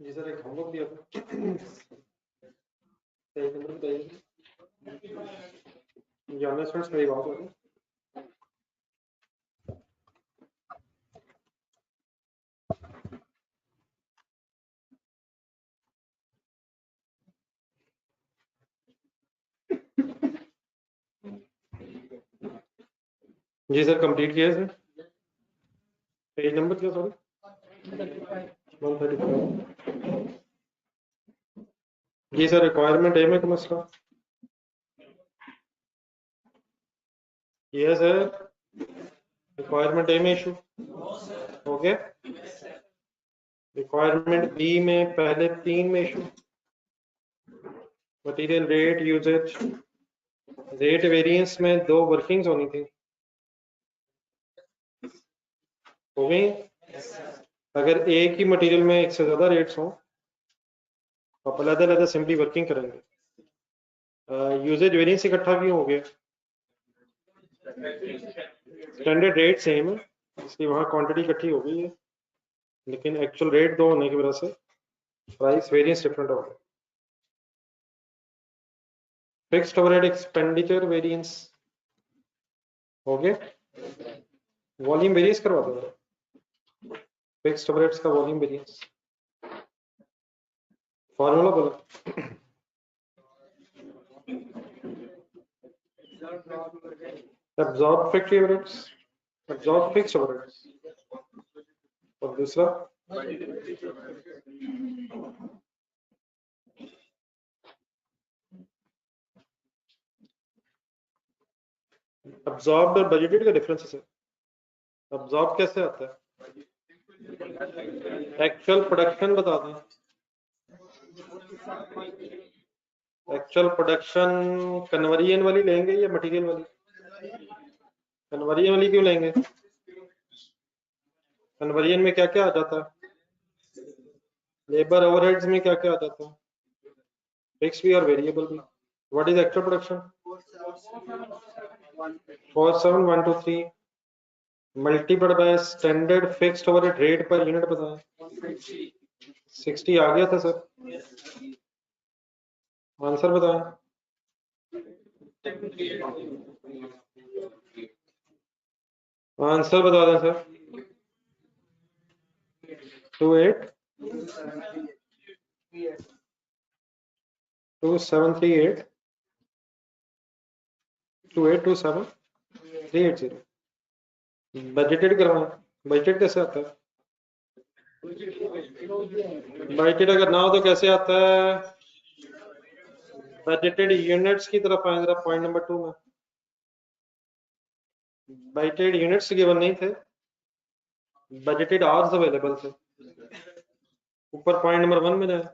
जी sir, एक homework दिया था। पेज नंबर बताइए। जानना स्टूडेंट्स मेरी बात हो रही है। जी सर, कंप्लीट किया सर। पेज नंबर क्या सॉरी? 135। जी सर, रिक्वायरमेंट है में मसला ये है सर। रिक्वायरमेंट ए में इशू ओके। रिक्वायरमेंट बी में पहले 3 में issue. Material rate usages rate variance में 2 वर्किंग्स होनी थी, हो गई। अगर एक ही मटेरियल में एक से ज्यादा रेट्स हों तो आप अलग अलग सिंपली वर्किंग करेंगे। यूजेज वेरिएंस इकट्ठा क्यों हो गया? स्टैंडर्ड रेट सेम है इसलिए वहाँ क्वांटिटी इकट्ठी हो गई है, लेकिन एक्चुअल रेट 2 होने की वजह से प्राइस वेरिएंस डिफरेंट हो गया। फिक्स्ड ओवरहेड एक्सपेंडिचर वेरिएंस हो गया। वॉल्यूम वेरिएंस करवा दो, फिक्स्ड ओवरहेड्स का वॉल्यूम वेरिएंस फॉर्मूला बोलो। Absorb factory overheads, absorb fixed overheads, और दूसरा एब्जॉर्ब्ड और बजटेड का डिफरेंस है। एब्जॉर्ब कैसे आता है? एक्चुअल प्रोडक्शन बता दें। एक्चुअल प्रोडक्शन कन्वर्जन वाली लेंगे या मटेरियल वाली? कन्वर्जन वाली क्यों लेंगे? कन्वर्जन में क्या क्या आ जाता है? लेबर ओवरहेड्स में क्या क्या आ जाता है? फिक्स भी और वेरिएबल भी। What is actual production? 47123 multiplied by standard fixed overhead rate per unit बताएं। 60 आ गया था सर, आंसर बताएं। आंसर बता दें सर। 2738 2827 380। बजटेड करवाएं। बजटेड कैसे आता है? बजटेड अगर ना हो तो कैसे आता है? बजटेड यूनिट्स की तरफ आए जरा, पॉइंट नंबर 2 में। बजटेड यूनिट्स गिवन नहीं थे, बजटेड आवर्स अवेलेबल थे। ऊपर पॉइंट नंबर 1 में जाए।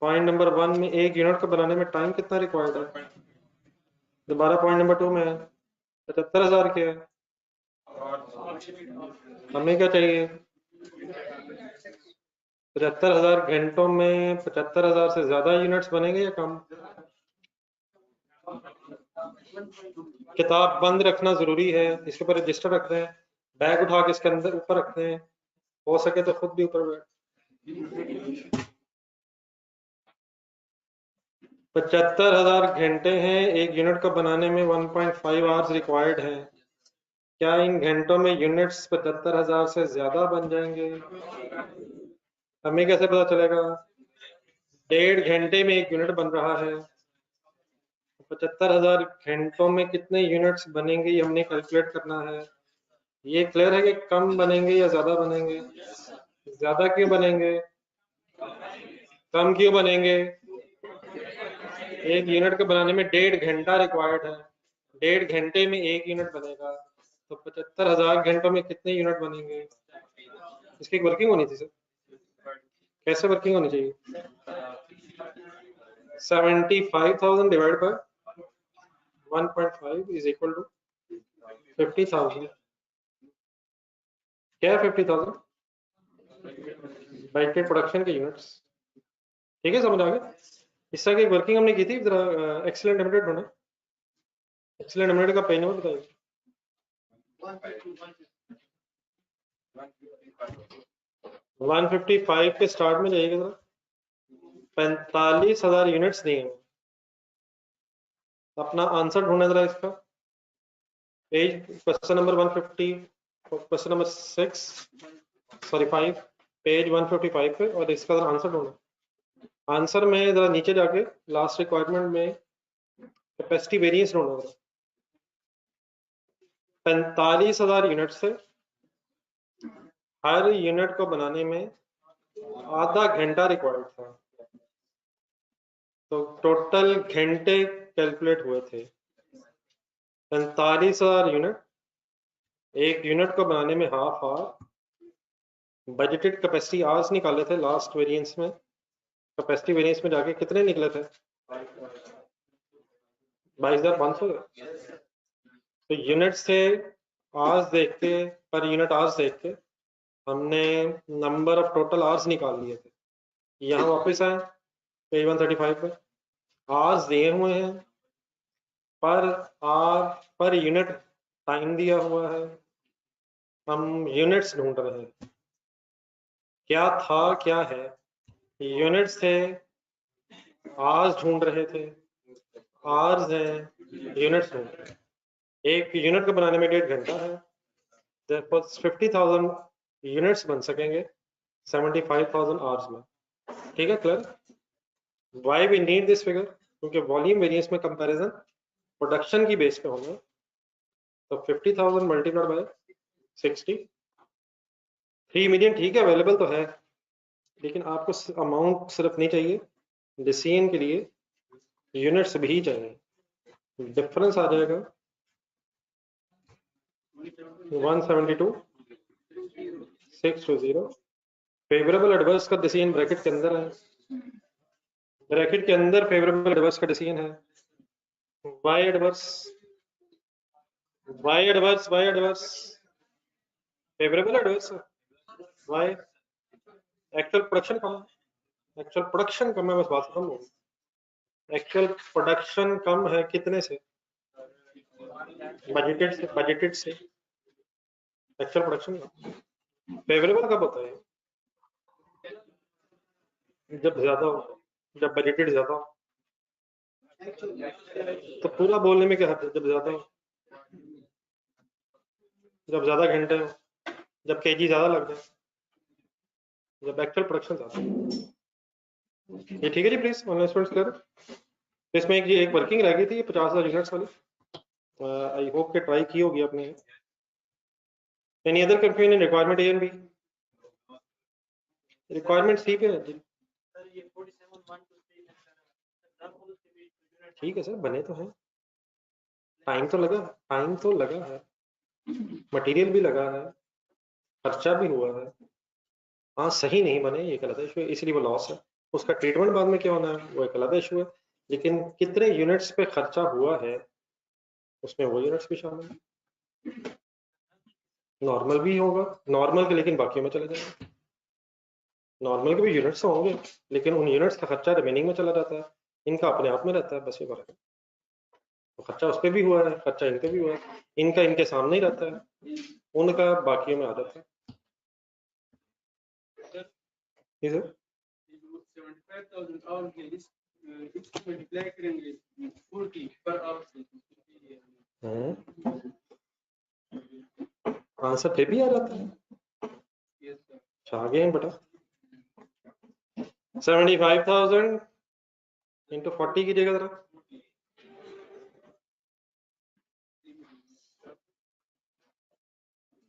पॉइंट नंबर 1 में एक यूनिट को बनाने में टाइम कितना रिक्वायर्ड है? दोबारा पॉइंट नंबर 2 में है 75,000 के है। हमें क्या चाहिए? 75,000 घंटों में 75,000 से ज्यादा यूनिट्स बनेंगे या कम? किताब बंद रखना जरूरी है, इसके ऊपर रजिस्टर रखते हैं, बैग उठा के इसके अंदर ऊपर रखते हैं, हो सके तो खुद भी ऊपर बैठ। 75,000 घंटे हैं, एक यूनिट को बनाने में 1.5 आवर्स रिक्वायर्ड है। क्या इन घंटों में यूनिट्स 75,000 से ज्यादा बन जाएंगे? हमें कैसे पता चलेगा? 1.5 घंटे में एक यूनिट बन रहा है, 75,000 घंटों में कितने यूनिट्स बनेंगे ये हमने कैलकुलेट करना है। ये क्लियर है कि कम बनेंगे या ज्यादा बनेंगे? ज्यादा क्यों बनेंगे? कम क्यों बनेंगे? एक यूनिट को बनाने में 1.5 घंटा रिक्वायर्ड है, 1.5 घंटे में एक यूनिट बनेगा, तो 75,000 घंटों में कितने यूनिट बनेंगे? इसकी वर्किंग होनी थी सर। कैसे वर्किंग होनी चाहिए? 75,000 divide by 1.5 is equal to 50,000। क्या है 50,000? बाइटेड प्रोडक्शन के यूनिट्स। ठीक है, समझ आ गया? इस तरह की वर्किंग हमने की थी जरा। एक्सीलेंट लिमिटेड होना, एक्सीलेंट लिमिटेड का पेज नंबर बताइए। 155 के स्टार्ट में जाइएगा जरा, 45,000 यूनिट्स दिए हैं। अपना आंसर ढूंढना जरा इसका। Page question number 150, question number 6 sorry 5, page 155 पे, और इसका जरा आंसर ढूंढना। आंसर में जरा नीचे जाके लास्ट रिक्वायरमेंट में कैपेसिटी वेरिएंस ढूंढना। 45,000 यूनिट से हर यूनिट को बनाने में आधा घंटा रिक्वायर्ड था, तो टोटल घंटे कैलकुलेट हुए थे 45,000 यूनिट। एक यूनिट को बनाने में half hour. Budgeted capacity hours निकाले थे लास्ट वेरिएंस में, कैपेसिटी वेरिएंस में जाके कितने निकले थे? 22,500। तो यूनिट से आवर्स देख के, पर यूनिट आवर्स देख के हमने नंबर ऑफ टोटल आवर्स निकाल लिए थे। यहाँ वापस आए पेज 135 पे, आवर्स दिए हुए हैं, per hour per unit time दिया हुआ है, हम यूनिट्स ढूंढ रहे हैं। क्या था क्या है? यूनिट्स थे, आवर्स ढूंढ रहे थे, आवर्स हैं, यूनिट्स ढूंढ रहे हैं। एक यूनिट को बनाने में 1.5 घंटा है, 50,000 यूनिट्स बन सकेंगे 75,000 आवर्स में। ठीक है, clear? Why we need this figure? क्योंकि वॉल्यूम वेरिएंस में कंपैरिजन प्रोडक्शन की बेस पे होंगे, तो 50,000 मल्टीप्लाइड बाय 60, 3 मिलियन ठीक है, अवेलेबल तो है, लेकिन आपको अमाउंट सिर्फ नहीं चाहिए, डिसीजन के लिए यूनिट्स भी चाहिए। डिफरेंस आ जाएगा 172 620। फेवरेबल एडवर्स का डिसीजन ब्रैकेट के अंदर है, ब्रैकेट के अंदर फेवरेबल एडवर्स का डिसीजन है। Y adverse, Y adverse, Y adverse, favourable adverse, Y actual production कम है, एक्चुअल प्रोडक्शन कम है, बस बात खत्म होगी। एक्चुअल प्रोडक्शन कम है कितने से? बजटेड से, बजटेड से एक्चुअल प्रोडक्शन कम। फेवरेबल कब होता है? जब ज्यादा हो, जब बजटेड ज्यादा हो। तो पूरा बोलने में क्या हद है? जब ज्यादा हो, जब ज्यादा घंटे हो, जब केजी ज्यादा लग जाए, जब एक्चुअल प्रोडक्शन ज्यादा हो। ये ठीक है जी, प्लीज ऑनलाइन स्टूडेंट्स कर। इसमें एक वर्किंग रह गई थी 50,000 यूनिट्स वाली, आई होप के ट्राई की होगी आपने। Any other confusion? Requirement A and B, requirement C पे है जी। ठीक है सर, बने तो हैं, टाइम तो लगा, टाइम तो लगा है, मटेरियल भी लगा है, खर्चा भी हुआ है। हाँ, सही नहीं बने ये गलत इशू है, इसलिए वो लॉस है। उसका ट्रीटमेंट बाद में क्या होना है वो एक अलग इशू है, लेकिन कितने यूनिट्स पे खर्चा हुआ है उसमें वो यूनिट्स भी शामिल है। नॉर्मल भी होगा, नॉर्मल के लेकिन बाकियों में चले जाएंगे। नॉर्मल के भी यूनिट्स होंगे, लेकिन उन यूनिट्स का खर्चा रिमेनिंग में चला जाता है, इनका अपने आप में रहता है, बस ये फर्क है। तो खर्चा उस पर भी हुआ है, खर्चा इनके भी हुआ है, इनका इनके सामने ही रहता है, उनका बाकियों में आ जाता है। जी सर। 75,000 आवर के इसको मल्टीप्लाई करेंगे 40 पर आवर आंसर फिर भी आ जाता है। अच्छा, आगे हैं बेटा। 75,000 इंटू 40 कीजिएगा जरा।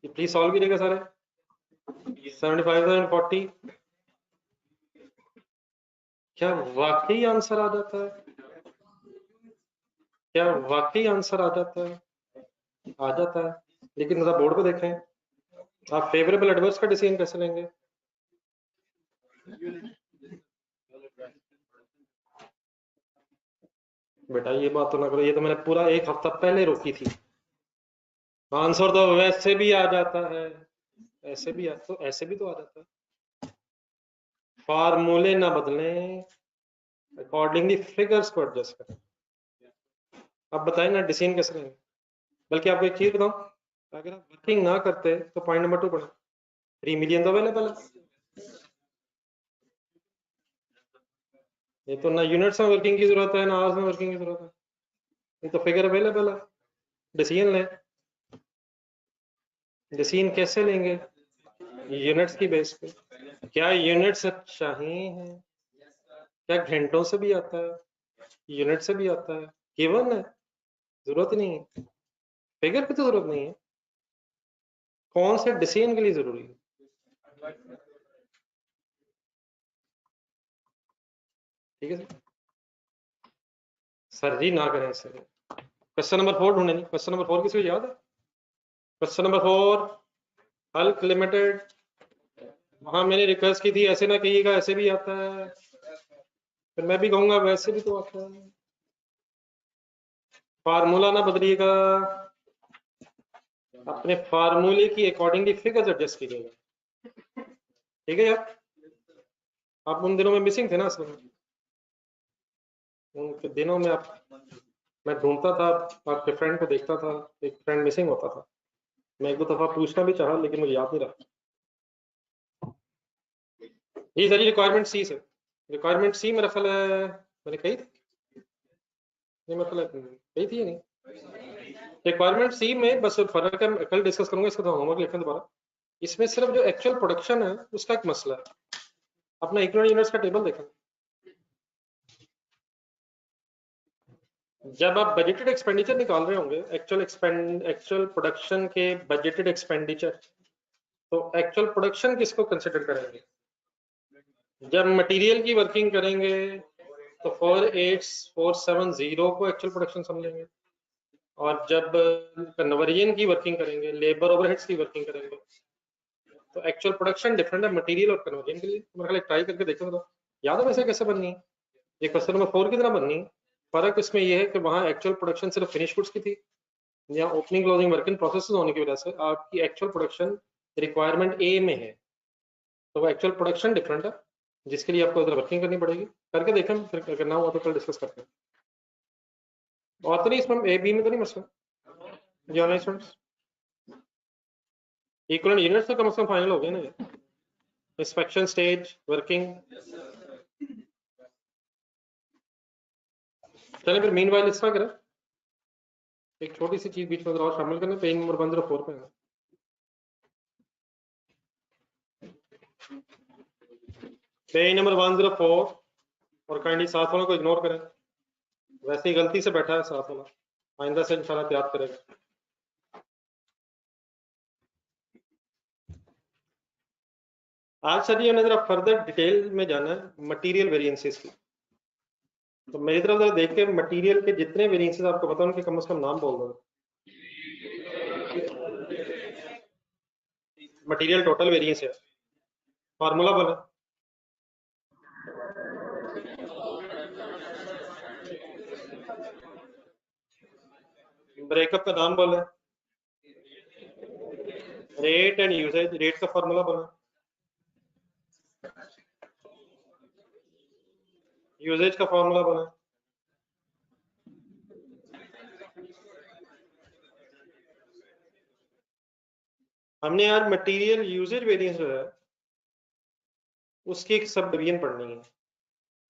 प्लीज सॉल्व कीजिएगा सारे। 75,000 40, क्या वाकई आंसर आ जाता है? क्या वाकई आंसर आ जाता है? आ जाता है, लेकिन जरा बोर्ड पे देखें। आप फेवरेबल एडवर्स का डिसीजन कैसे लेंगे? बेटा ये बात तो ना करो, ये तो मैंने पूरा एक हफ्ता पहले रोकी थी। आंसर तो वैसे भी आ जाता है, ऐसे भी तो ऐसे भी तो आ जाता है। फार्मूले ना बदलें, अकॉर्डिंगली फिगर्स को एडजस्ट करें। आप बताएं ना डिसीजन कैसे लेंगे? बल्कि आपको एक चीज बताऊं, अगर आप वर्किंग ना करते तो पॉइंट नंबर 2 पढ़े, 3 मिलियन तो अवेलेबल है। ये तो ना यूनिट्स में वर्किंग की जरूरत है ना आवर्स में वर्किंग की जरूरत है, ये तो फिगर अवेलेबल है। डिसीजन लें, डिसीजन कैसे लेंगे? यूनिट्स की बेस पे। क्या यूनिट्स चाहिए हैं? क्या घंटों से भी आता है? यूनिट से भी आता है? गिवन है, जरूरत ही नहीं है। फिगर की तो जरूरत नहीं है, कौन से डिसीजन के लिए जरूरी है? ठीक है सर जी, ना करें सर। क्वेश्चन नंबर 4 ढूंढे नहीं। क्वेश्चन नंबर 4 किसी को याद है? Question number 4 Hulk limited. वहां मैंने रिक्वेस्ट की थी ऐसे ना कहिएगा, ऐसे भी आता है। फिर मैं भी कहूंगा वैसे भी तो आता है। फार्मूला ना बदलिएगा, अपने फार्मूले की अकॉर्डिंगली फिगर्स एडजस्ट कीजिएगा। ठीक है यार, आप उन दिनों में मिसिंग थे ना असल में। उन दिनों में आप, मैं ढूंढता था, आपके फ्रेंड को देखता था, एक फ्रेंड मिसिंग होता था। मैं एक दो दफा पूछना भी चाहा लेकिन मुझे याद नहीं रहा। ये सारी रिक्वायरमेंट सी से, रिक्वायरमेंट सी मेरा ख्याल है मैंने कही थी, नहीं मतलब कही थी या नहीं? रिक्वायरमेंट सी में बस फर्क है, कल डिस्कस करूंगा इसका, तो होमवर्क लिखना दोबारा। इसमें सिर्फ जो एक्चुअल प्रोडक्शन है उसका एक मसला है। अपना इकोनॉमिक यूनिट्स का टेबल देखा, जब आप बजटेड एक्सपेंडिचर निकाल रहे होंगे, एक्चुअल प्रोडक्शन के बजटेड एक्सपेंडिचर, तो एक्चुअल प्रोडक्शन किसको कंसिडर करेंगे? जब मटेरियल की वर्किंग करेंगे तो 48470 को एक्चुअल प्रोडक्शन समझेंगे, और जब कन्वर्जन की वर्किंग करेंगे, लेबर ओवरहेड्स की वर्किंग करेंगे, तो एक्चुअल प्रोडक्शन डिफरेंट है मटेरियल और कन्वर्जन के लिए। मेरे ट्राई करके देखो तो याद है वैसे कैसे बननी है। ये क्वेश्चन नंबर 4 की तरह बननी है। फर्क इसमें यह है कि वहां एक्चुअल प्रोडक्शन सिर्फ फिनिश गुड्स की थी, या opening closing work in process होने की वजह से आपकी एक्चुअल प्रोडक्शन रिक्वायरमेंट ए में है, तो वो एक्चुअल प्रोडक्शन डिफरेंट है, जिसके लिए आपको उधर वर्किंग करनी पड़ेगी। करके देखें, फिर करना हुआ तो कल डिस्कस करते हैं। और तो नहीं इसमें ए बी में तो नहीं मसला जी ऑनलाइन स्टूडेंट्स? इक्वल यूनिट्स तो कम से कम फाइनल हो गए ना। इंस्पेक्शन स्टेज वर्किंग, चले फिर मीन वाइल इस तरह करें, एक छोटी सी चीज बीच में और शामिल करने, पेज नंबर 104 पे है। पेज नंबर 104, और काइंडली साथ वालों को इग्नोर करें, वैसे ही गलती से बैठा है साथ वाला, आइंदा से इंशाल्लाह याद करेगा। आज सर ये जरा फर्दर डिटेल में जाना है मटेरियल वेरिएंसेस की, तो मेरी तरफ जरा देख के मटेरियल के जितने वेरिएंसेस आपको पता उनके कम से कम नाम बोल दो। मटेरियल टोटल वेरिएंस है, फार्मूला बोले, ब्रेकअप का नाम बोले, रेट एंड यूसेज, रेट का फार्मूला बोले, यूसेज का फार्मूला बोले। हमने यार मटेरियल यूसेज वेरिएंस जो है उसकी एक सब डिवीजन पढ़नी है।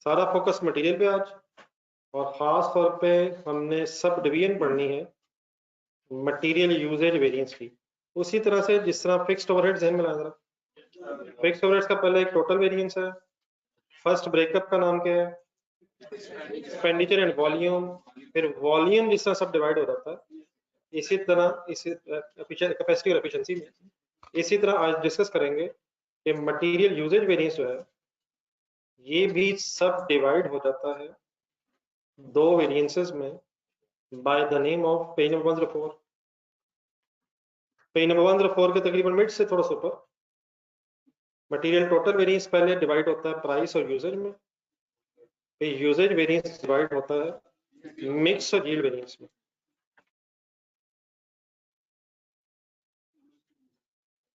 सारा फोकस मटेरियल पे आज, और खास तौर पे हमने सब डिवीजन पढ़नी है मटेरियल यूसेज वेरिएंस की। उसी तरह से जिस तरह फिक्स्ड ओवरहेड्स ध्यान में ला जरा, फिक्स्ड ओवरहेड्स का पहले एक टोटल वेरिएंस है, फर्स्ट ब्रेकअप का नाम क्या है, एक्सपेंडिचर एंड वॉल्यूम, फिर वॉल्यूम जिस तरह सब डिवाइड हो जाता है, इसी तरह इसी कैपेसिटी और एफिशिएंसी में इसी तरह आज डिस्कस करेंगे कि मटेरियल यूजेज वेरिएंस जो है ये भी सब डिवाइड हो जाता है दो वेरिएंसेस में bye the name of page number 104। Page number 104 के तकरीबन मिड से थोड़ा सा ऊपर मटेरियल टोटल वेरिएंस पहले डिवाइड होता है प्राइस और यूजेज में, फिर यूजेज वेरिएंस डिवाइड होता है मिक्स और यील्ड वेरिएंस में।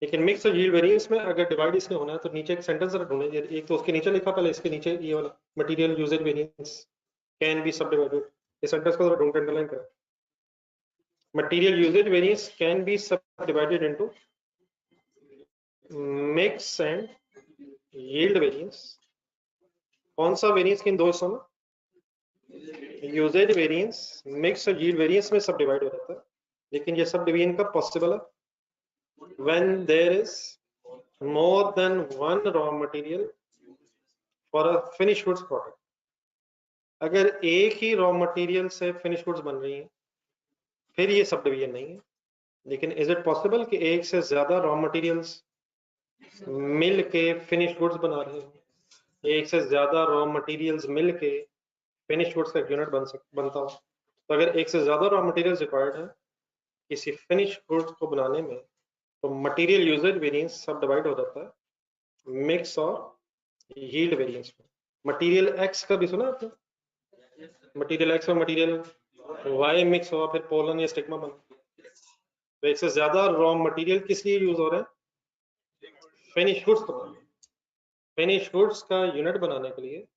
लेकिन मिक्स और यील्ड वेरिएंस में अगर डिवाइड इसने होना है तो नीचे एक सेंटेंस जरा ढूंढे, एक तो उसके नीचे लिखा, पहले इसके नीचे ये वाला material usage variance can be sub divided, इस सेंटेंस को जरा ढूंढ के अंडरलाइन करें। Material usage variance can be sub divided into mix and yield variance. कौन सा वेरिएंस किन दो हिस्सों में? यूजेज वेरिएंस, मिक्स और यील्ड वेरिएंस में सब डिवाइड हो जाता है। लेकिन ये सब डिवीजन कब पॉसिबल है? when there is more than one raw material for a finished goods product। अगर एक ही रॉ मटेरियल से फिनिश गुड्स बन रही हैं फिर ये सब डिवीजन नहीं है। लेकिन इज इट पॉसिबल कि एक से ज्यादा रॉ मटेरियल्स मिल के फिनिश गुड्स बना रहे हैं? एक से ज्यादा रॉ मटेरियल्स मिल के फिनिश गुड्स का यूनिट बनता हो। तो अगर एक से ज्यादा रॉ मटेरियल्स रिक्वायर्ड है किसी फिनिश गुड्स को बनाने में, तो मटेरियल यूजेज वेरिएंस सब डिवाइड हो जाता है मिक्स और यील्ड वेरिएंस में। मटेरियल एक्स का भी सुना आपने? मटेरियल एक्स और मटेरियल वाई मिक्स हुआ फिर पोलन या स्टिग्मा बना। तो एक से ज्यादा रॉ मटेरियल किस लिए यूज हो रहे हैं? फिनिश गुड्स बनाने। फिनिश गुड्स का यूनिट बनाने के लिए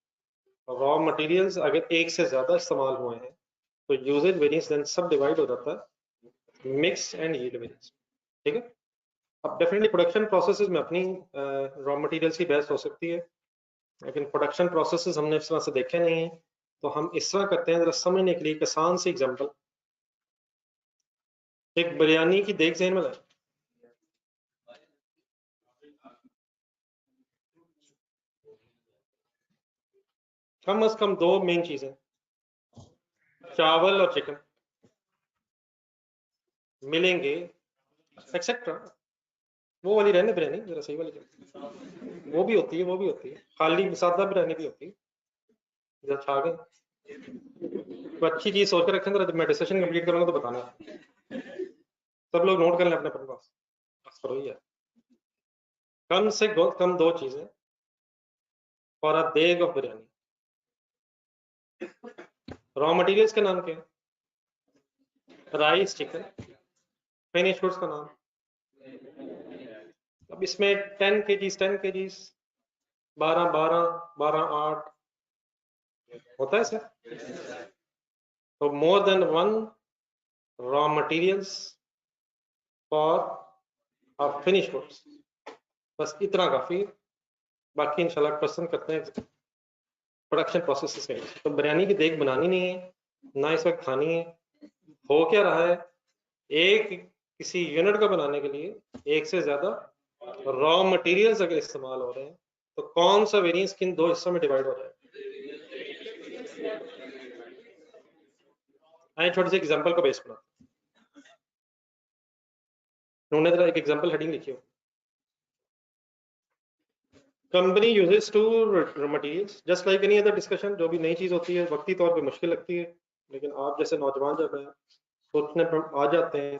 रॉ मटेरियल्स अगर एक से ज्यादा इस्तेमाल हुए हैं तो यूजेज वेरिएंस देन सब डिवाइड हो जाता है मिक्स एंड यील्ड वेरिएंस। ठीक है। अब डेफिनेटली प्रोडक्शन प्रोसेसेस में अपनी रॉ मटेरियल्स की बहस हो सकती है, लेकिन प्रोडक्शन प्रोसेसेस हमने इस तरह से देखे नहीं है। तो हम इस तरह करते हैं, जरा समझने के लिए एक आसान सी एग्जांपल। एक बिरयानी की देख ज़हन में लाएं। कम अज कम दो मेन चीजें, चावल और चिकन मिलेंगे एक्सेट्रा। वो वाली रहने बिरयानी, जरा सही वाली चल। वो भी होती है, वो भी होती है, खाली सादा बिरयानी भी होती है। जरा छा गए तो अच्छी चीज सोच के रखें, जरा जब मैं डिस्कशन कंप्लीट करूंगा तो बताना। सब लोग नोट कर लें अपने पास, बस करो ही है। कम से कम दो चीजें फॉर अ देग ऑफ बिरयानी। रॉ मटेरियल्स का नाम क्या है? Rice, chicken. फिनिश गुड्स का नाम? अब इसमें 10 kgs 10 kgs 12 12 12 8 होता है सर। तो more than one raw materials for a finish goods, बस इतना काफी। बाकी इंशाल्लाह क्वेश्चन करते हैं प्रोडक्शन प्रोसेस के। तो बिरयानी की देग बनानी नहीं है, ना इस वक्त खानी है। हो क्या रहा है, एक किसी यूनिट को बनाने के लिए एक से ज्यादा रॉ मटेरियल्स अगर इस्तेमाल हो रहे हैं तो कौन सा वेरिएंस किन दो हिस्सों में डिवाइड हो रहा है? आइए छोटे से एग्जांपल को बेस बना। उन्होंने जरा एक एग्जांपल हेडिंग लिखी हो। Company uses two materials just like any other discussion. जो भी नई चीज होती है वक्ती तौर पे मुश्किल लगती है, लेकिन आप जैसे नौजवान जब है सोचने पर आ जाते हैं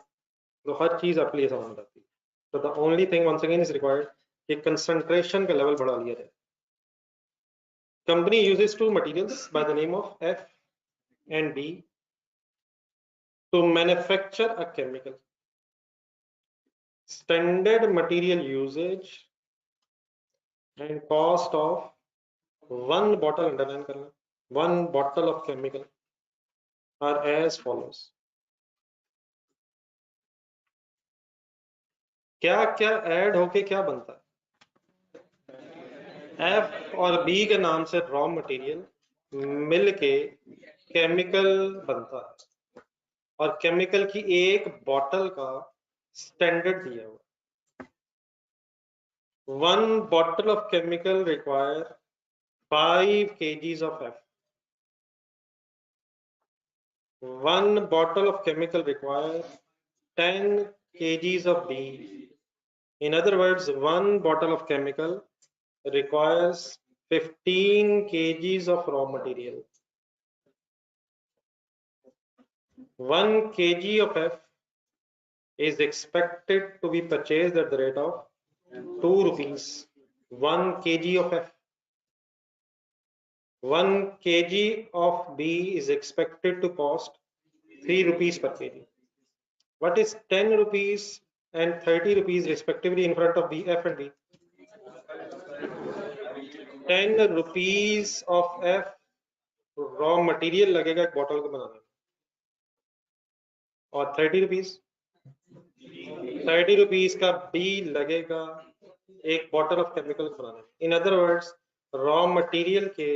तो हर चीज आपके लिए आसान हो जाती है। तो the only thing once again is required कि कंसंट्रेशन का लेवल बढ़ा लिया जाए। Company uses two materials by the name of F and B to manufacture a chemical. Standard material usage and cost of one bottle, underline करना, one bottle of chemical are as follows. क्या क्या add होके क्या बनता है? F और B के नाम से रॉ मटेरियल मिलके केमिकल बनता है, और केमिकल की एक बॉटल का स्टैंडर्ड दिया हुआ। One bottle of chemical require 5 kgs of F. One bottle of chemical require 10 kgs of B. In other words, one bottle of chemical requires 15 kgs of raw material. 1 kg of F is expected to be purchased at the rate of 2 rupees. 1 kg of F. 1 kg of B is expected to cost 3 rupees per kg. What is 10 rupees and 30 rupees respectively in front of B, F and B? 10 rupees of F raw material लगेगा एक bottle को बनाने में, और 30 rupees का B लगेगा एक bottle of chemical बनाने में। In other words raw material के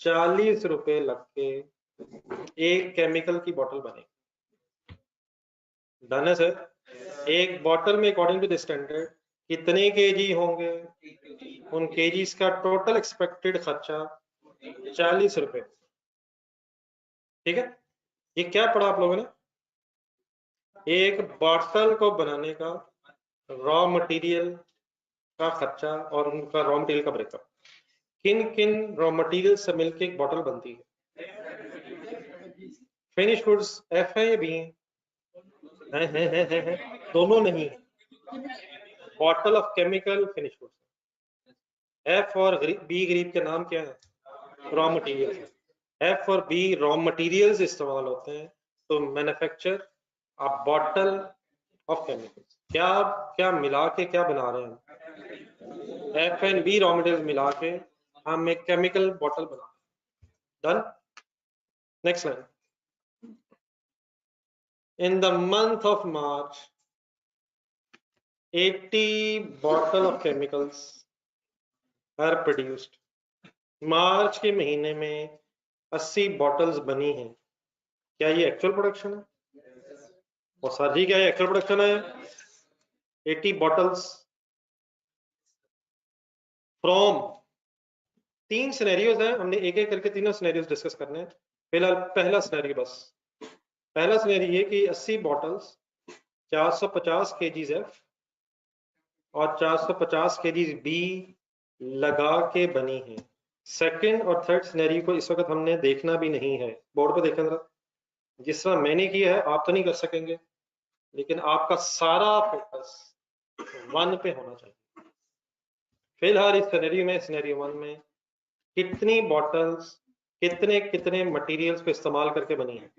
40 रुपए लग के एक केमिकल की बॉटल बनेगी। डन है सर? एक बॉटल में अकॉर्डिंग टू द स्टैंडर्ड कितने केजी होंगे? उन केजीज का टोटल एक्सपेक्टेड खर्चा 40 रुपए। ठीक है, ये क्या पढ़ा आप लोगों ने? एक बॉटल को बनाने का रॉ मटेरियल का खर्चा और उनका रॉ मटेरियल का ब्रेकअप। किन किन रॉ मटेरियल से मिलकर एक बॉटल बनती है? फिनिश गुड्स एफ है या बी है? दोनों नहीं है। Bottle of chemical finish goods. F और बी ग्रुप के नाम क्या है? Raw material. एफ और बी रॉ मटेरियल्स इस्तेमाल होते हैं तो manufacture a bottle of chemicals. क्या क्या मिला के क्या बना रहे हैं? F and B raw material मिला के हम एक केमिकल बॉटल बना रहे हैं। Done? Next line. In the month of March, 80 bottle of chemicals are produced. मार्च के महीने में 80 बॉटल्स बनी हैं। क्या ये एक्चुअल प्रोडक्शन है? और सर जी क्या ये एक्चुअल प्रोडक्शन है? 80 बॉटल्स फ्रॉम 3 सिनेरियोज हैं, हमने एक एक करके तीनों सिनेरियोज डिस्कस करने हैं। फिलहाल पहला सिनेरियो बस। पहला सिनेरियो ये कि 80 बॉटल्स 450 केजीज एफ और 450 केजीज बी लगा के बनी है। सेकंड और थर्ड सिनेरियो को इस वक्त हमने देखना भी नहीं है। बोर्ड पे देखें जरा, जिस तरह मैंने किया है आप तो नहीं कर सकेंगे, लेकिन आपका सारा फोकस 1 पे होना चाहिए। फिलहाल इस सिनेरियो में, सिनेरियो 1 में कितनी बॉटल्स कितने कितने मटेरियल्स को इस्तेमाल करके बनी है?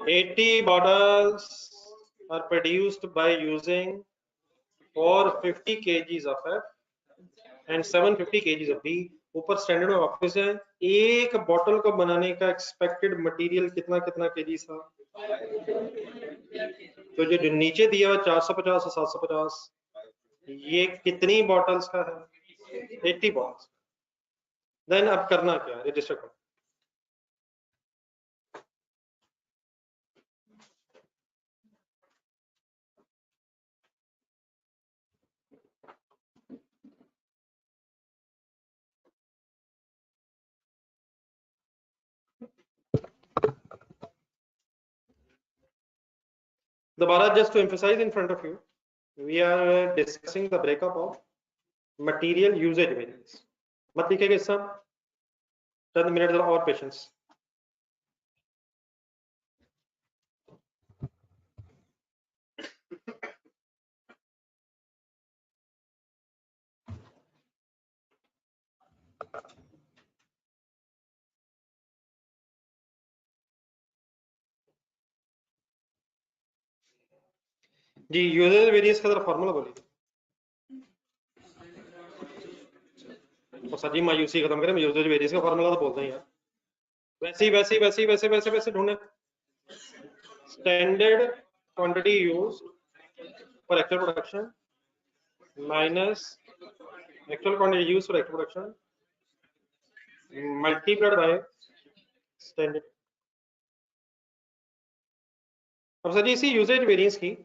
80 bottles are produced by using 450 kgs of F and 750 kgs of B। ऊपर स्टैंडर्ड में वापस है, एक बॉटल को बनाने का एक्सपेक्टेड मटेरियल कितना कितना केजी था? तो जो नीचे दिया हुआ 450 और 750, ये कितनी बॉटल्स का है? 80 बॉटल्स। देन अब करना क्या? रजिस्टर करो। दोबारा just to emphasize in front of you, we are discussing the breakup of material usage variance। मत लिखेगा इस सब, चंद मिनट जरा और पेशेंस। जी यूजेज वेरिएंस का जरा फार्मूला बोलिए। तो सर जी मायूसी खत्म करें, यूजेज वेरिएंस का फार्मूला तो बोलते हैं यार। वैसे वैसे वैसे वैसे वैसे वैसे ढूंढे। Standard quantity use for actual production minus actual quantity use for actual production multiplied by standard. अब सर जी इसी यूजेज वेरिएंस की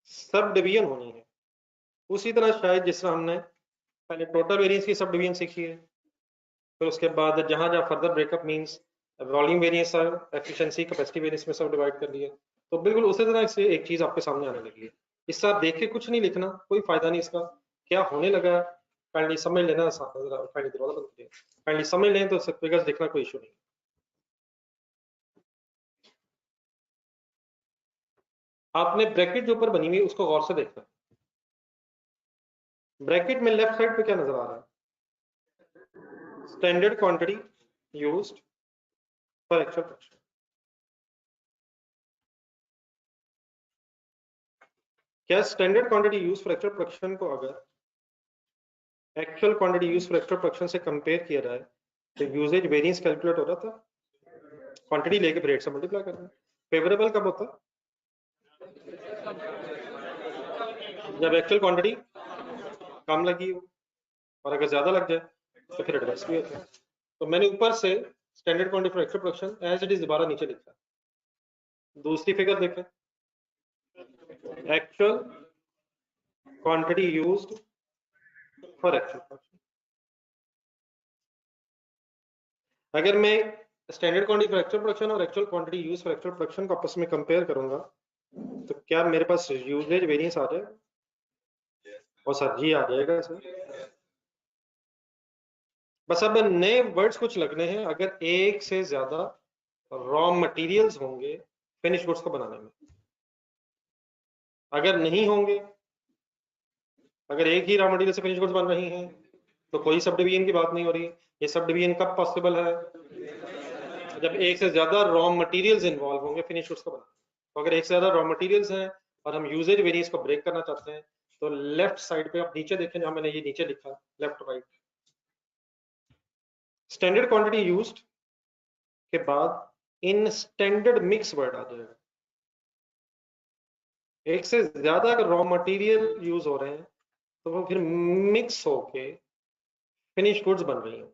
सब डिवीजन होनी है, उसी तरह शायद जिस तरह हमने पहले टोटल वेरिएंस की सब डिवीजन सीखी है, फिर उसके बाद जहां जहां further breakup means volume variance और एफिशिएंसी कैपेसिटी वेरिएंस में सब डिवाइड कर दिया। तो बिल्कुल उसी तरह से एक चीज आपके सामने आने लगी है। इससे आप देख के कुछ नहीं लिखना, कोई फायदा नहीं इसका। क्या होने लगा काइंडली समझ लेना, काइंडली समझ लें तो फिगर्स देखना कोई इशू नहीं। आपने ब्रैकेट जो ऊपर बनी हुई उसको गौर से देखना। ब्रैकेट में लेफ्ट साइड पे क्या नजर आ रहा है? Standard quantity used for actual production. क्या standard quantity use for actual production को अगर actual quantity use for actual production से कंपेयर किया जाए तो यूजेज वेरिएंस कैलकुलेट हो रहा था? क्वांटिटी लेके रेट से मल्टीप्लाई करना। फेवरेबल कब होता? जब एक्चुअल क्वांटिटी कम लगी हो, और अगर ज्यादा लग जाए तो फिर एडवर्स भी होता है। तो मैंने ऊपर से standard quantity for actual production as it is दोबारा नीचे लिखा। दूसरी फिगर देखें, actual quantity used for actual production. अगर मैं standard quantity for actual production और actual quantity use for actual production को आपस में कंपेयर करूंगा तो क्या मेरे पास यूजेज वेरिएंस आ जाएगा? और सर जी आ जाएगा सर। बस अब नए वर्ड्स कुछ लगने हैं। अगर एक से ज्यादा रॉ मटेरियल्स होंगे फिनिश गुड्स को बनाने में, अगर नहीं होंगे, अगर एक ही रॉ मटेरियल से फिनिश गुड्स बन रही हैं तो कोई सब डिवीजन की बात नहीं हो रही। ये सब डिवीजन कब पॉसिबल है? जब एक से ज्यादा रॉ मटेरियल्स इन्वॉल्व होंगे फिनिश गुड्स को बनाने। तो अगर एक से ज्यादा रॉ मटेरियल्स हैं और हम यूजेज वेरिएंस को ब्रेक करना चाहते हैं तो लेफ्ट साइड पे आप नीचे देखें, जहां मैंने ये नीचे लिखा left right, standard quantity used के बाद इन स्टैंडर्ड मिक्स वर्ड आ जाएगा। एक से ज्यादा अगर रॉ मटेरियल यूज हो रहे हैं तो वो फिर मिक्स होके फिनिश गुड्स बन रही हैं।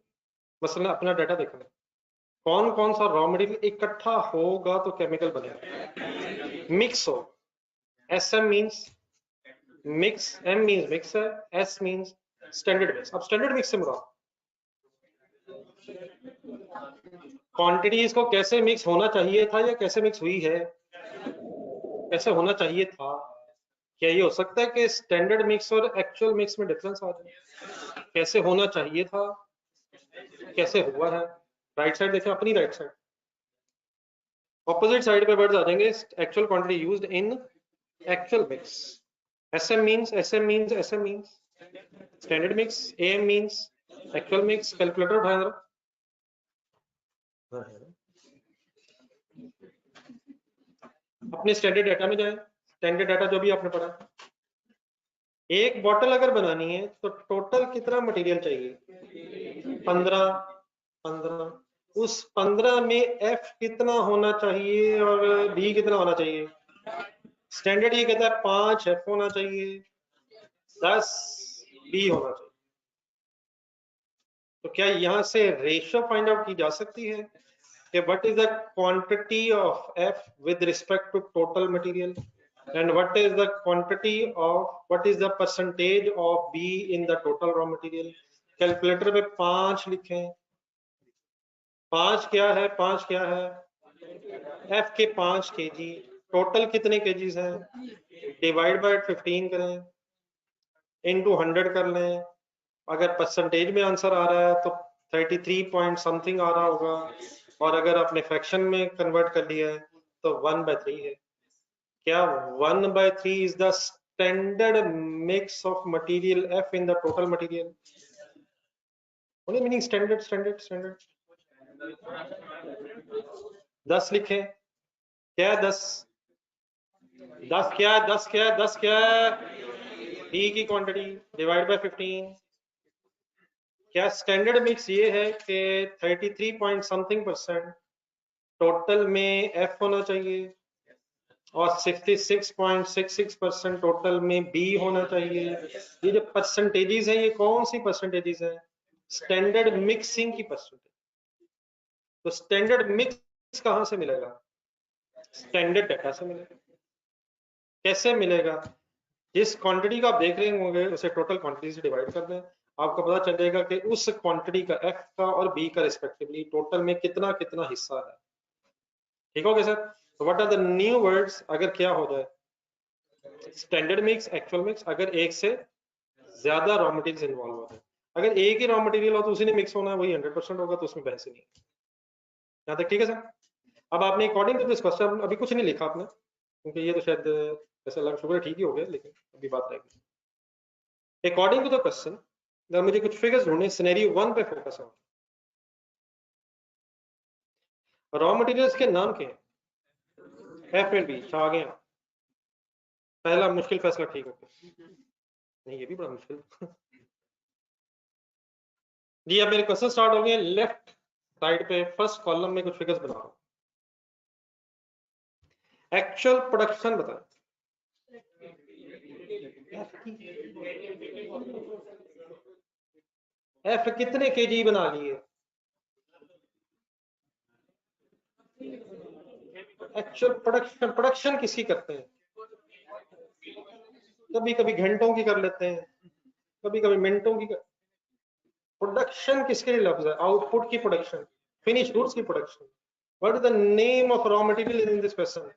मसलन अपना डाटा देखना, कौन कौन सा रॉ मटेरियल इकट्ठा होगा तो केमिकल बनेगा, मिक्स हो। SM means mix, M means mixer, S means standard mix. अब स्टैंडर्ड मिक्स से मुराद क्वांटिटीज को कैसे मिक्स होना चाहिए था या कैसे मिक्स हुई है, कैसे होना चाहिए था। क्या ये हो सकता है कि स्टैंडर्ड मिक्स और एक्चुअल मिक्स में डिफरेंस आ जाए? कैसे होना चाहिए था, कैसे हुआ है। राइट साइड देखें, अपनी राइट साइड, ऑपोजिट साइड पे वर्ड्स आ जाएंगे actual quantity used in actual mix. SM means standard mix, AM means actual mix. Calculator उठाएं जरा, अपने स्टैंडर्ड डाटा में जाएं। स्टैंडर्ड डाटा जो भी आपने पढ़ा, एक बॉटल अगर बनानी है तो टोटल कितना मटेरियल चाहिए? 15। उस 15 में F कितना होना चाहिए और B कितना होना चाहिए? स्टैंडर्ड ये कहता है 5 F होना चाहिए, 10 B होना चाहिए। तो क्या यहां से रेशियो फाइंड आउट की जा सकती है कि what is the quantity of F with respect to total material and what is the quantity of, what is the percentage of B in the total raw material? Calculator पे 5 लिखें। 5 क्या है? 5 क्या है? F के 5 kg, टोटल कितने KGs हैं? Divide by 15 करें, इनटू 100 कर लें। अगर परसेंटेज में आंसर आ रहा है तो 33 पॉइंट समथिंग आ रहा होगा, और अगर आपने फ्रैक्शन में कन्वर्ट कर लिया है तो 1/3 है। क्या 1/3 is the standard mix of material F in the total material? What is meaning standard? 10 लिखें। क्या है 10? 10 क्या है? 10 क्या है? 10 क्या है? B की क्वांटिटी डिवाइड बाय 15। क्या स्टैंडर्ड मिक्स ये है कि 33 पॉइंट समथिंग % टोटल में F होना चाहिए और 66.66% टोटल में B होना चाहिए। ये जो परसेंटेजेस हैं ये कौन सी परसेंटेजेस हैं? स्टैंडर्ड मिक्सिंग की परसेंटेज। तो स्टैंडर्ड मिक्स कहां से मिलेगा? स्टैंडर्ड डाटा से मिलेगा। कैसे मिलेगा? जिस क्वांटिटी का आप देख रहे होंगे उसे टोटल क्वांटिटी से डिवाइड कर दें, आपको पता चल जाएगा कि उस क्वांटिटी का F का और B का रिस्पेक्टिवली टोटल में कितना कितना हिस्सा है। ठीक हो गया सर? तो what are the new words अगर क्या हो जाए? स्टैंडर्ड मिक्स, एक्चुअल मिक्स, अगर एक से ज्यादा रॉ मटेरियल इन्वॉल्व होते हैं। अगर एक ही रॉ मटेरियल हो तो उसी ने मिक्स होना है, वही 100% होगा, तो उसमें बहस ही नहीं। यहाँ तक ठीक है सर? अब आपने अकॉर्डिंग टू दिस क्वेश्चन अभी कुछ नहीं लिखा आपने, क्योंकि ये तो शायद ऐसा लग शुक्र ठीक ही हो गया, लेकिन अभी बात रहेगी। अकॉर्डिंग टू द क्वेश्चन मुझे कुछ फिगर्स ढूंढने, सिनेरियो 1 पे फोकस है। रॉ मटेरियल्स के नाम क्या है? F and B। आ गए। पहला मुश्किल फैसला ठीक हो गया। नहीं, ये भी बड़ा मुश्किल। जी अब मेरे क्वेश्चन स्टार्ट हो गए। लेफ्ट साइड पे फर्स्ट कॉलम में कुछ फिगर्स बना रहा हूं। एक्चुअल प्रोडक्शन बताएं। एफ कितने केजी बना लिए? एक्चुअल प्रोडक्शन किसकी करते हैं? कभी कभी घंटों की कर लेते हैं, कभी कभी मिनटों की। प्रोडक्शन किसके लिए लफ्ज है? आउटपुट की प्रोडक्शन, फिनिश गुड्स की production. What is the name of raw material in this question?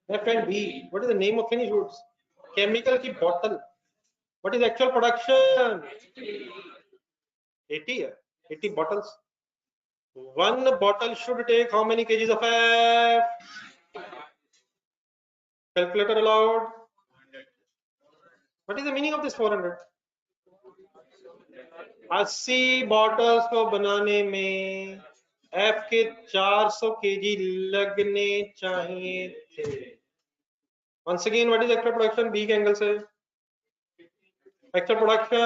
F and B. What is the name of finish goods? Chemical की bottle. What is actual production? 80 है, 80 bottles. One bottle should take how many kgs of F? Calculator allowed. What is the meaning of this 400? 80 bottles को बनाने में F के 400 kg लगने चाहिए थे. Once again, what is actual production? B के angle से actual production.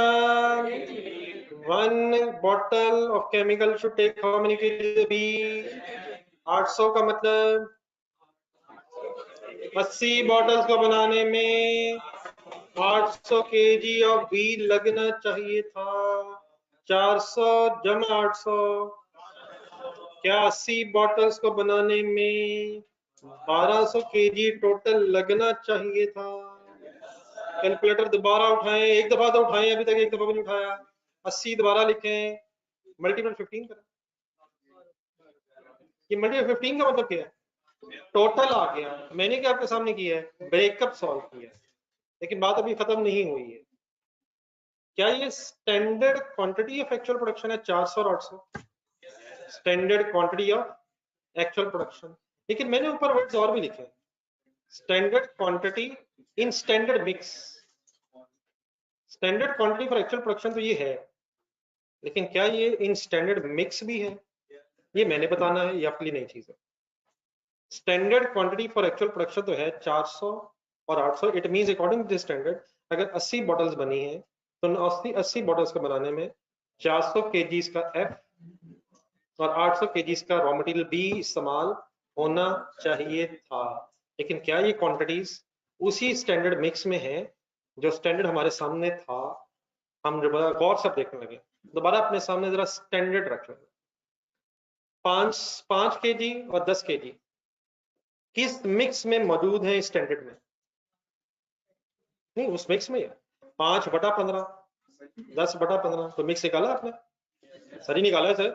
One bottle of chemical should take how many kg? B. 800 का मतलब 80 बॉटल्स को बनाने में 800 केजी ऑफ बी लगना चाहिए था. 400 जमा 800, क्या 80 बॉटल्स को बनाने में 1200 केजी टोटल लगना चाहिए था? कैलकुलेटर दोबारा उठाएं, एक दफा तो उठाएं, अभी तक एक दफा भी नहीं उठाया. 80 दोबारा लिखें, मल्टीपल 15 करें. ये मल्टीपल 15 का मतलब क्या है? टोटल आ गया. मैंने क्या आपके सामने किया है? ब्रेकअप सॉल्व किया है, लेकिन बात अभी खत्म नहीं हुई है. क्या ये standard quantity of actual production है 400 और 800? Standard quantity of actual production. लेकिन मैंने ऊपर वर्ड्स और भी लिखे. Standard quantity in standard mix. Standard quantity for actual production तो ये है, लेकिन क्या ये इन स्टैंडर्ड मिक्स भी है? ये मैंने बताना है, ये आपके लिए नई चीज है. Standard quantity for actual production तो है 400 और 800. It means according to this standard अगर 80 बॉटल्स बनी है तो 80 बॉटल्स को बनाने में 400 केजीज का एफ और 800 केजीज का रॉ मटेरियल बी इस्तेमाल होना चाहिए था. लेकिन क्या ये क्वांटिटीज उसी स्टैंडर्ड मिक्स में है जो स्टैंडर्ड हमारे सामने था? हम जो गौर से देखने लगे, दोबारा अपने सामने जरा स्टैंडर्ड रख लेंगे. 5 केजी और 10 केजी किस मिक्स में मौजूद है? स्टैंडर्ड में नहीं, उस मिक्स में 5/15, 10/15 तो मिक्स निकाला आपने? सर ही निकाला है सर.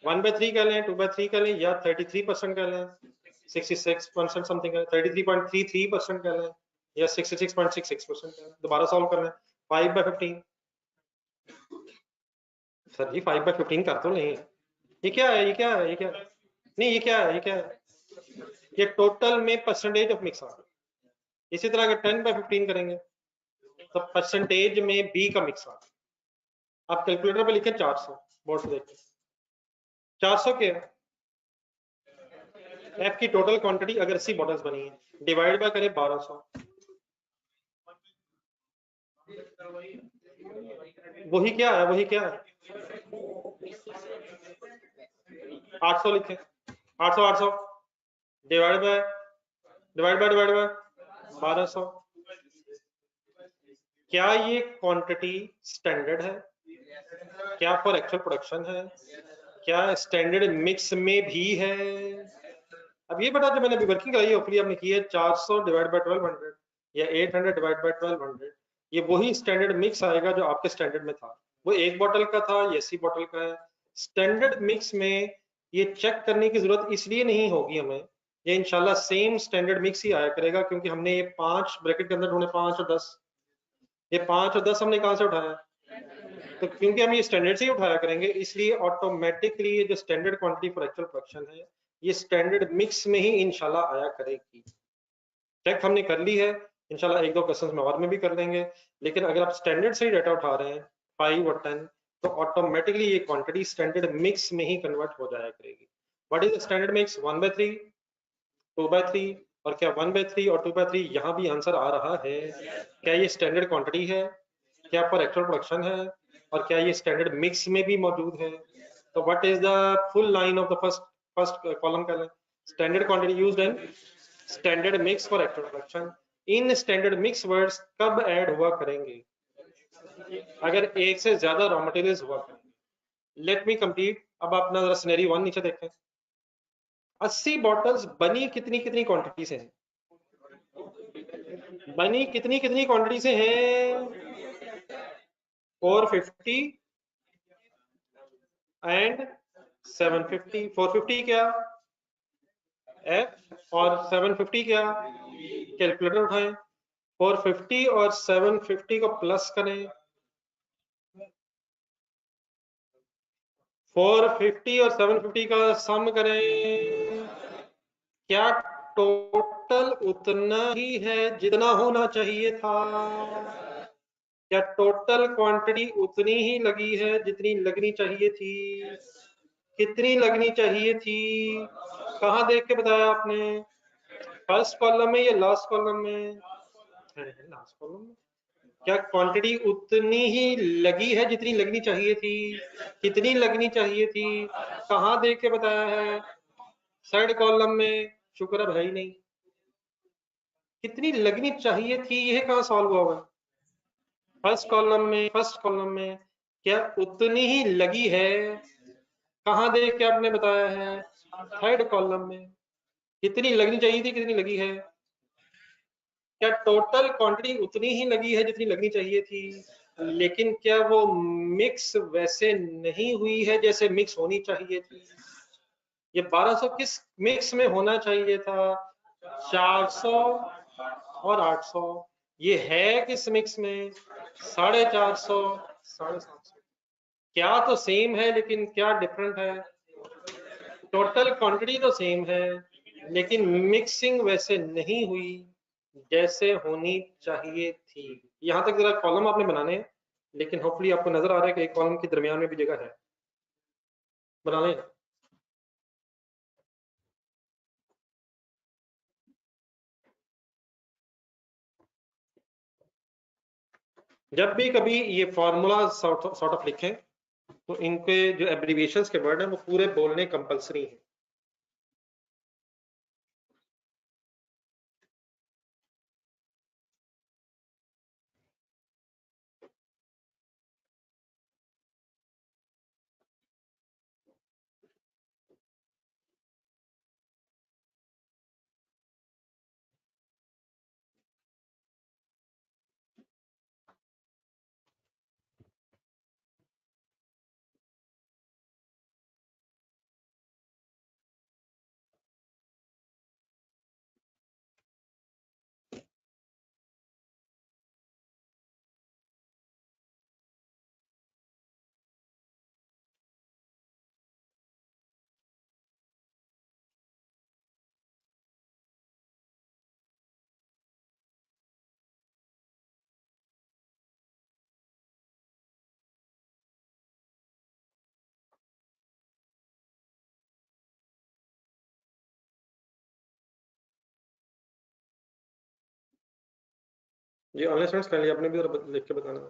1/3 कह लें, 2/3 कह लें, या 33% कह लें, 66% समथिंग है, 33.33% कह लें, या 66.66% कह लें. दोबारा सॉल्व करना है. 5/15. सर जी 5/15 कर तो नहीं. ये क्या है? ये क्या है? ये क्या है? नहीं, ये क्या है? ये क्या है? ये टोटल में परसेंटेज ऑफ मिक्स आ गया. इसी तरह अगर 10/15 करेंगे तो परसेंटेज में बी का मिक्स आ गया. आप कैलकुलेटर पे लिखें 400, बोर्ड से देखिए 400 के एफ की टोटल क्वांटिटी अगर 80 बॉटल्स बनी है, डिवाइड बाय करें 1200. वही क्या है? वही क्या है? 800 लिखें. 800 डिवाइड बाय 1200. क्या ये क्वांटिटी स्टैंडर्ड है? क्या फॉर एक्चुअल प्रोडक्शन है? क्या स्टैंडर्ड मिक्स में भी है? अब ये बता, जो मैंने अभी वर्किंग कराई है आपने की है 400 डिवाइड बाय 1200 या 800 डिवाइड बाय 1200, ये वही स्टैंडर्ड मिक्स आएगा जो आपके स्टैंडर्ड में था. वो 1 बॉटल का था, ये 80 बॉटल का है. स्टैंडर्ड मिक्स में ये चेक करने की जरूरत इसलिए नहीं होगी हमें, ये इंशाल्लाह सेम स्टैंडर्ड मिक्स ही आया करेगा, क्योंकि हमने ये 5 ब्रैकेट के अंदर ढूंढे 5 और 10. ये 5 और 10 हमने कहां से उठाया? तो क्योंकि हम ये स्टैंडर्ड से ही उठाया करेंगे, इसलिए ऑटोमेटिकली ये जो standard quantity for actual production है ये स्टैंडर्ड मिक्स में ही इंशाल्लाह आया करेगी. चेक हमने कर ली है, इंशाल्लाह 1-2 क्वेश्चंस में और में भी कर लेंगे. लेकिन अगर आप स्टैंडर्ड से ही डाटा उठा रहे हैं 5 और 10 तो ऑटोमेटिकली ये क्वांटिटी स्टैंडर्ड मिक्स में ही कन्वर्ट हो जाया करेगी. What is the standard mix? 1/3, 2/3, और क्या 1/3 और 2/3 यहाँ भी आंसर आ रहा है. क्या ये स्टैंडर्ड क्वांटिटी है? क्या फॉर एक्चुअल प्रोडक्शन है? और क्या ये स्टैंडर्ड मिक्स में भी मौजूद है? तो what is the full line of the first column का? Standard quantity used in standard mix for actual production. In standard mix words कब ऐड हुआ करेंगे? अगर एक से ज्यादा रॉ मटेरियल्स हुआ करेंगे। Let me complete. अब आप जरा सिनेरियो 1 नीचे देखें। 80 बॉटल्स बनी कितनी कितनी क्वांटिटी से हैं? बनी कितनी कितनी क्वांटिटी से हैं? 450 एंड 750। 450 क्या एफ और 750 क्या? कैलकुलेटर उठाएं। 450 और 750 को प्लस करें। 450 और 750 का सम करें। क्या टोटल उतना ही है जितना होना चाहिए था? क्या टोटल क्वांटिटी उतनी ही लगी है जितनी लगनी चाहिए थी? कितनी लगनी चाहिए थी? कहाँ देख के बताया आपने? फर्स्ट कॉलम में या लास्ट कॉलम में? लास्ट कॉलम में। क्या क्वांटिटी उतनी ही लगी है जितनी लगनी चाहिए थी? कितनी लगनी चाहिए थी? कहाँ देख के बताया है? थर्ड कॉलम में। शुक्र है भाई नहीं। कितनी लगनी चाहिए थी यह कहाँ सॉल्व हुआ हुआ? फर्स्ट कॉलम में क्या उतनी ही लगी है? कहाँ देख के आपने बताया है? थर्ड कॉलम में। कितनी लगनी चाहिए थी कितनी लगी है? क्या टोटल क्वांटिटी उतनी ही लगी है जितनी लगनी चाहिए थी? लेकिन क्या वो मिक्स वैसे नहीं हुई है जैसे मिक्स होनी चाहिए थी? ये 1200 किस मिक्स में होना चाहिए था? 400 और 800। ये है किस मिक्स में? 450, 750। क्या तो सेम है लेकिन क्या डिफरेंट है? टोटल क्वांटिटी तो सेम है लेकिन मिक्सिंग वैसे नहीं हुई जैसे होनी चाहिए थी। यहां तक जरा कॉलम आपने बनाने हैं, लेकिन होपफुली आपको नजर आ रहा है कि एक कॉलम के दरमियान में भी जगह है। बना लें। जब भी कभी ये फॉर्मूला सॉर्ट ऑफ लिखें तो इनके जो एब्रीविएशंस के वर्ड हैं वो पूरे बोलने कंपलसरी हैं। ये ऑनलाइन स्टूडेंट्स कर लिया, आपने भी जरा लिख के बताना।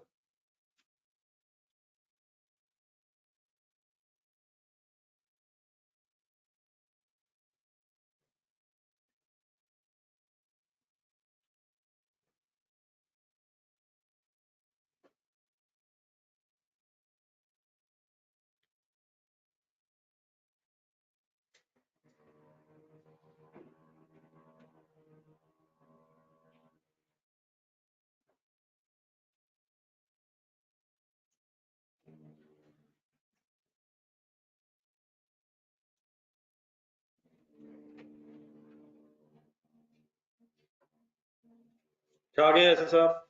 क्या आ गया ऐसा साहब?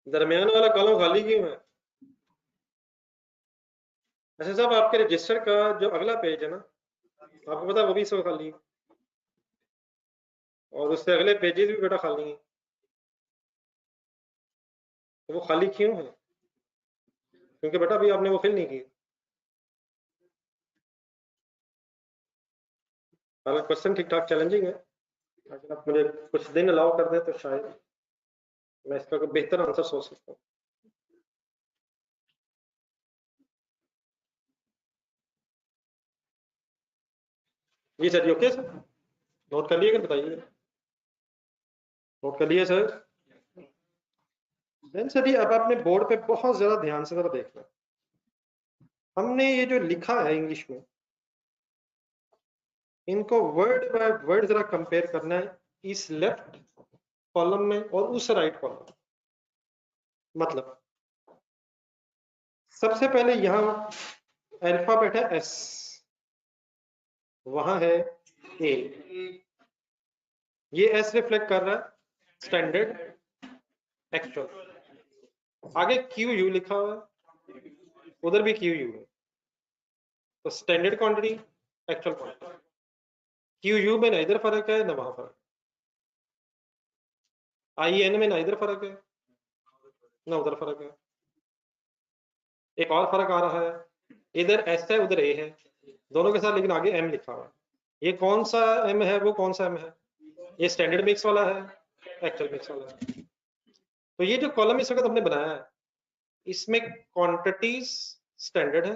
दरमियान वाला कॉलम खाली क्यों है? ऐसा साहब आपके रजिस्टर का जो अगला पेज है ना, आपको पता है वो भी इसको खाली है, और उससे अगले पेजेस भी बेटा खाली हैं। तो वो खाली क्यों है? क्योंकि बेटा अभी आपने वो फिल नहीं की। हालांकि क्वेश्चन ठीक ठाक चैलेंजिंग है, अगर आप मुझे कुछ दिन अलाउ कर दें तो शायद मैं इसका कोई बेहतर आंसर सोच सकता हूँ। जी सर, जी ओके सर, नोट कर लिए, बताइए। नोट कर लिया सर? देन सर अब आपने बोर्ड पे बहुत ज्यादा ध्यान से जरा देखना, हमने ये जो लिखा है इंग्लिश में, इनको वर्ड बाय वर्ड जरा कंपेयर करना है, इस लेफ्ट कॉलम में और उस राइट कॉलम में। मतलब सबसे पहले यहां अल्फाबेट है एस, वहां है ए, ये एस रिफ्लेक्ट कर रहा है स्टैंडर्ड एक्चुअल। आगे क्यू यू लिखा हुआ है, उधर भी क्यू यू है, तो standard quantity actual quantity. Q U में ना इधर फर्क है ना वहां फर्क, आई एन में ना इधर फर्क है ना उधर फर्क है। एक और फर्क आ रहा है, इधर एस है उधर ए है, दोनों के साथ लेकिन आगे एम लिखा हुआ है। ये कौन सा एम है, वो कौन सा एम है? ये स्टैंडर्ड मिक्स वाला है, एक्चुअल मिक्स वाला है। तो ये जो कॉलम इस वक्त हमने बनाया है, इसमें क्वांटिटीज स्टैंडर्ड है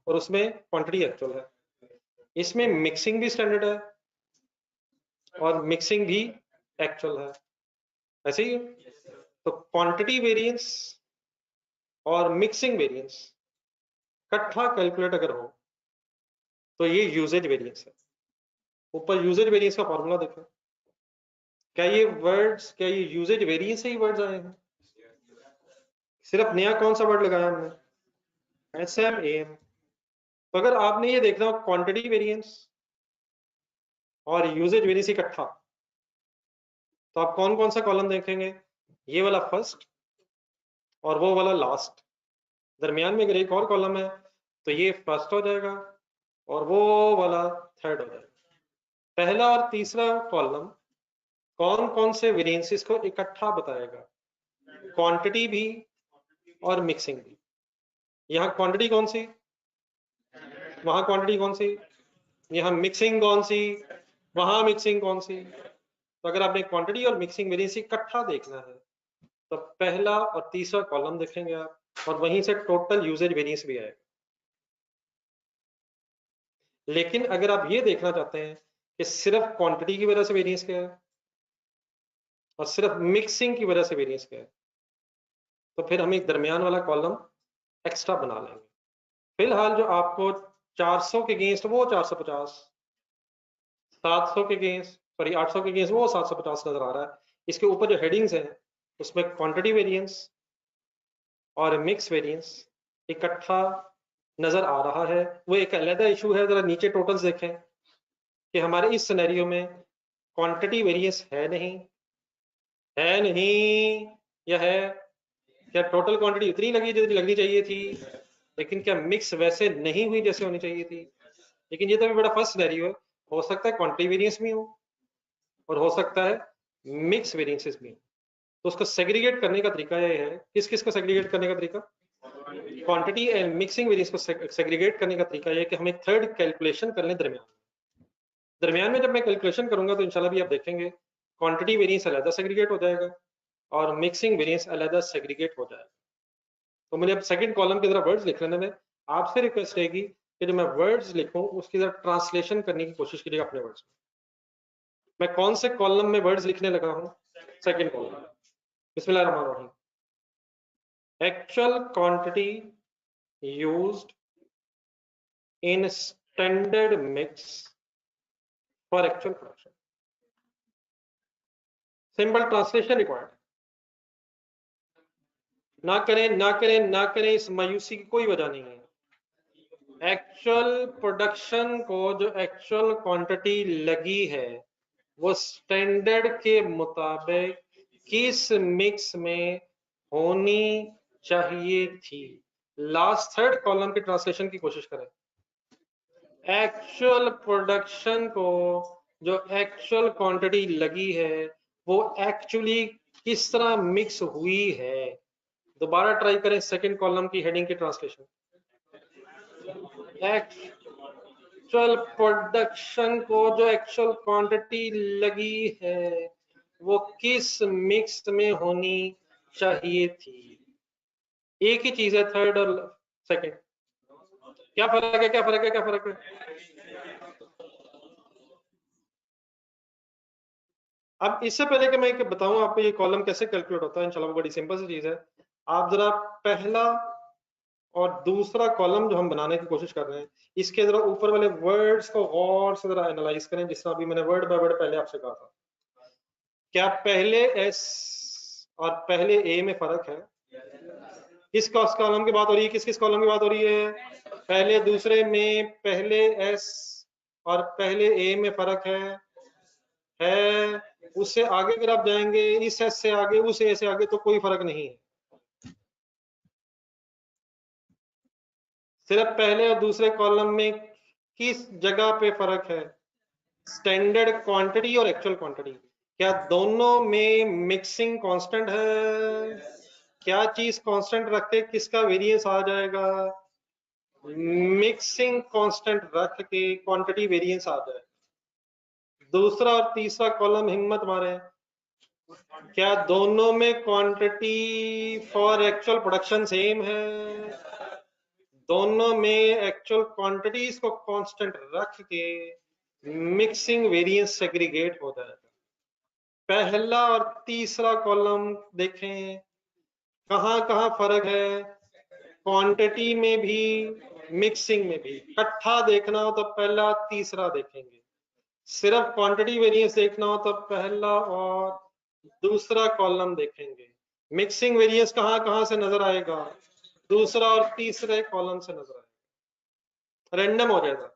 और उसमें क्वांटिटी एक्चुअल है। इसमें मिक्सिंग भी स्टैंडर्ड है और मिक्सिंग भी एक्चुअल है, ऐसे ही है। तो क्वांटिटी वेरिएंस और मिक्सिंग वेरिएंस इकट्ठा कैलकुलेट अगर हो तो ये यूजेज वेरिएंस है। ऊपर यूजेज वेरिएंस का फॉर्मूला देखो, क्या ये वर्ड्स, क्या ये यूजेज वेरिएंस से ही वर्ड्स आए हैं? सिर्फ नया कौन सा वर्ड लगाया हमने? S M A M. तो अगर आपने ये देखना हो क्वांटिटी वेरिएंस और यूजेज वेरिएंस इकट्ठा, तो आप कौन कौन सा कॉलम देखेंगे? ये वाला फर्स्ट और वो वाला लास्ट, दरमियान में अगर एक और कॉलम है तो ये फर्स्ट हो जाएगा और वो वाला थर्ड हो जाएगा। पहला और तीसरा कॉलम कौन कौन से वेरिएंसेस को इकट्ठा बताएगा, क्वांटिटी भी और मिक्सिंग भी। यहाँ क्वांटिटी कौन सी, वहां क्वांटिटी कौन सी, यहाँ मिक्सिंग कौन सी, वहां मिक्सिंग कौन सी। तो अगर आपने क्वांटिटी और मिक्सिंग वेरिएंस इकट्ठा देखना है तो पहला और तीसरा कॉलम देखेंगे आप और वहीं से टोटल यूजेज वेरिएंस भी आएगा। लेकिन अगर आप ये देखना चाहते हैं कि सिर्फ क्वांटिटी की वजह से वेरिएंस क्या है और सिर्फ मिक्सिंग की वजह से वेरिएंस क्या है, तो फिर हम एक दरमियान वाला कॉलम एक्स्ट्रा बना लेंगे। फिलहाल जो आपको 400 के अगेंस्ट वो 450, 700 के अगेंस्ट, सॉरी 800 के अगेंस्ट वो 750 नजर आ रहा है। इसके ऊपर जो हेडिंग्स हैं उसमें क्वांटिटी वेरिएंस और मिक्स वेरिएंस इकट्ठा नजर आ रहा है। वो एक अलग इशू है, जरा नीचे टोटल्स देखें कि हमारे इस सिनेरियो में क्वांटिटी वेरिएंस है नहीं या है? क्या टोटल क्वांटिटी उतनी लगी जितनी लगनी चाहिए थी, लेकिन क्या मिक्स वैसे नहीं हुई जैसे होनी चाहिए थी? लेकिन ये तो भी बड़ा फर्स्ट सिनेरियो है, हो सकता है क्वांटिटी वेरिएंस भी हो और हो सकता है मिक्स वेरिएंसेस भी हो। तो उसको सेग्रीगेट करने का तरीका ये है, किस किस को सेग्रीगेट करने का तरीका? क्वांटिटी एंड मिक्सिंग वेरिएंस को सेग्रीगेट करने का तरीका ये है कि हम एक थर्ड कैलकुलेशन कर लें दरमियान में जब मैं कैलकुलेशन करूंगा तो इंशाल्लाह भी आप देखेंगे क्वांटिटी वेरिएंस अलग सेग्रीगेट हो जाएगा और मिक्सिंग वेरिएंस अलग सेग्रीगेट हो जाएगा। तो मुझे अब सेकंड कॉलम की तरह वर्ड्स लिख लेने में आपसे रिक्वेस्ट रहेगी कि जो मैं वर्ड्स लिखूं उसकी जरा ट्रांसलेशन करने की कोशिश कीजिएगा अपने वर्ड्स में। मैं कौन से कॉलम में वर्ड्स लिखने लगा हूं? Second column. बिस्मिल्लाहिर्रहमानिर्रहीम। Actual quantity used in standard mix for actual production. Simple translation required. ना करें ना करें ना करें, इस मायूसी की कोई वजह नहीं है। एक्चुअल प्रोडक्शन को जो एक्चुअल क्वांटिटी लगी है वो स्टैंडर्ड के मुताबिक किस मिक्स में होनी चाहिए थी। लास्ट थर्ड कॉलम की ट्रांसलेशन की कोशिश करें। एक्चुअल प्रोडक्शन को जो एक्चुअल क्वांटिटी लगी है वो एक्चुअली किस तरह मिक्स हुई है। दोबारा ट्राई करें सेकंड कॉलम की हेडिंग की ट्रांसलेशन। एक्चुअल प्रोडक्शन को जो एक्चुअल क्वांटिटी लगी है वो किस मिक्स में होनी चाहिए थी। एक ही चीज है थर्ड और सेकंड, क्या फर्क है क्या फर्क है क्या फर्क है? अब इससे पहले कि मैं बताऊं आपको ये कॉलम कैसे कैलकुलेट होता है, इंशाल्लाह बड़ी सिंपल सी चीज है। आप जरा पहला और दूसरा कॉलम जो हम बनाने की कोशिश कर रहे हैं, इसके जरा ऊपर वाले वर्ड्स को गौर से जरा एनालाइज करें, जिस तरह अभी मैंने वर्ड बाय वर्ड पहले आपसे कहा था। क्या पहले एस और पहले ए में फर्क है? किस कॉलम की बात हो रही है, किस किस कॉलम की बात हो रही है? पहले दूसरे में पहले एस और पहले ए में फर्क है। उससे आगे अगर आप जाएंगे, इस एस से आगे, उस ए से आगे, तो कोई फर्क नहीं है। सिर्फ पहले और दूसरे कॉलम में किस जगह पे फर्क है? स्टैंडर्ड क्वांटिटी और एक्चुअल क्वांटिटी। क्या दोनों में मिक्सिंग कांस्टेंट है? क्या चीज कांस्टेंट रख के किसका वेरिएंस आ जाएगा? मिक्सिंग कांस्टेंट रख के क्वांटिटी वेरिएंस आ जाएगा। दूसरा और तीसरा कॉलम हिम्मत मारे, क्या दोनों में quantity for actual production same है? दोनों में एक्चुअल क्वांटिटीज को कांस्टेंट रख के मिक्सिंग वेरिएंस सेग्रीगेट हो जाएगा। पहला और तीसरा कॉलम देखें, कहां कहां फर्क है? क्वांटिटी में भी, मिक्सिंग में भी। इकट्ठा देखना हो तो पहला तीसरा देखेंगे, सिर्फ क्वांटिटी वेरिएंस देखना हो तो पहला और दूसरा कॉलम देखेंगे। मिक्सिंग वेरिएंस कहां कहां से नजर आएगा? दूसरा और तीसरे कॉलम से नजर आएगा। रैंडम हो जाएगा।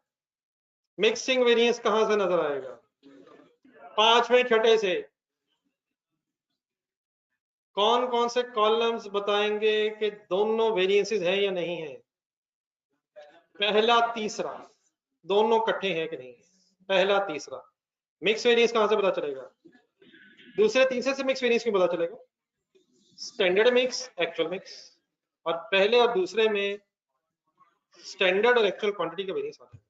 मिक्सिंग वेरिएंस कहां से नजर आएगा? पांचवें छठे से। कौन कौन से कॉलम्स बताएंगे कि दोनों वेरिएंसेस हैं या नहीं है? पहला तीसरा, दोनों इकट्ठे हैं कि नहीं? पहला तीसरा। मिक्स वेरिएंस कहां से पता चलेगा? दूसरे तीसरे से मिक्स वेरिएंस क्यों पता चलेगा? Standard mix, actual mix. और पहले और दूसरे में स्टैंडर्ड और एक्चुअल क्वांटिटी का वेरिएंस आता है।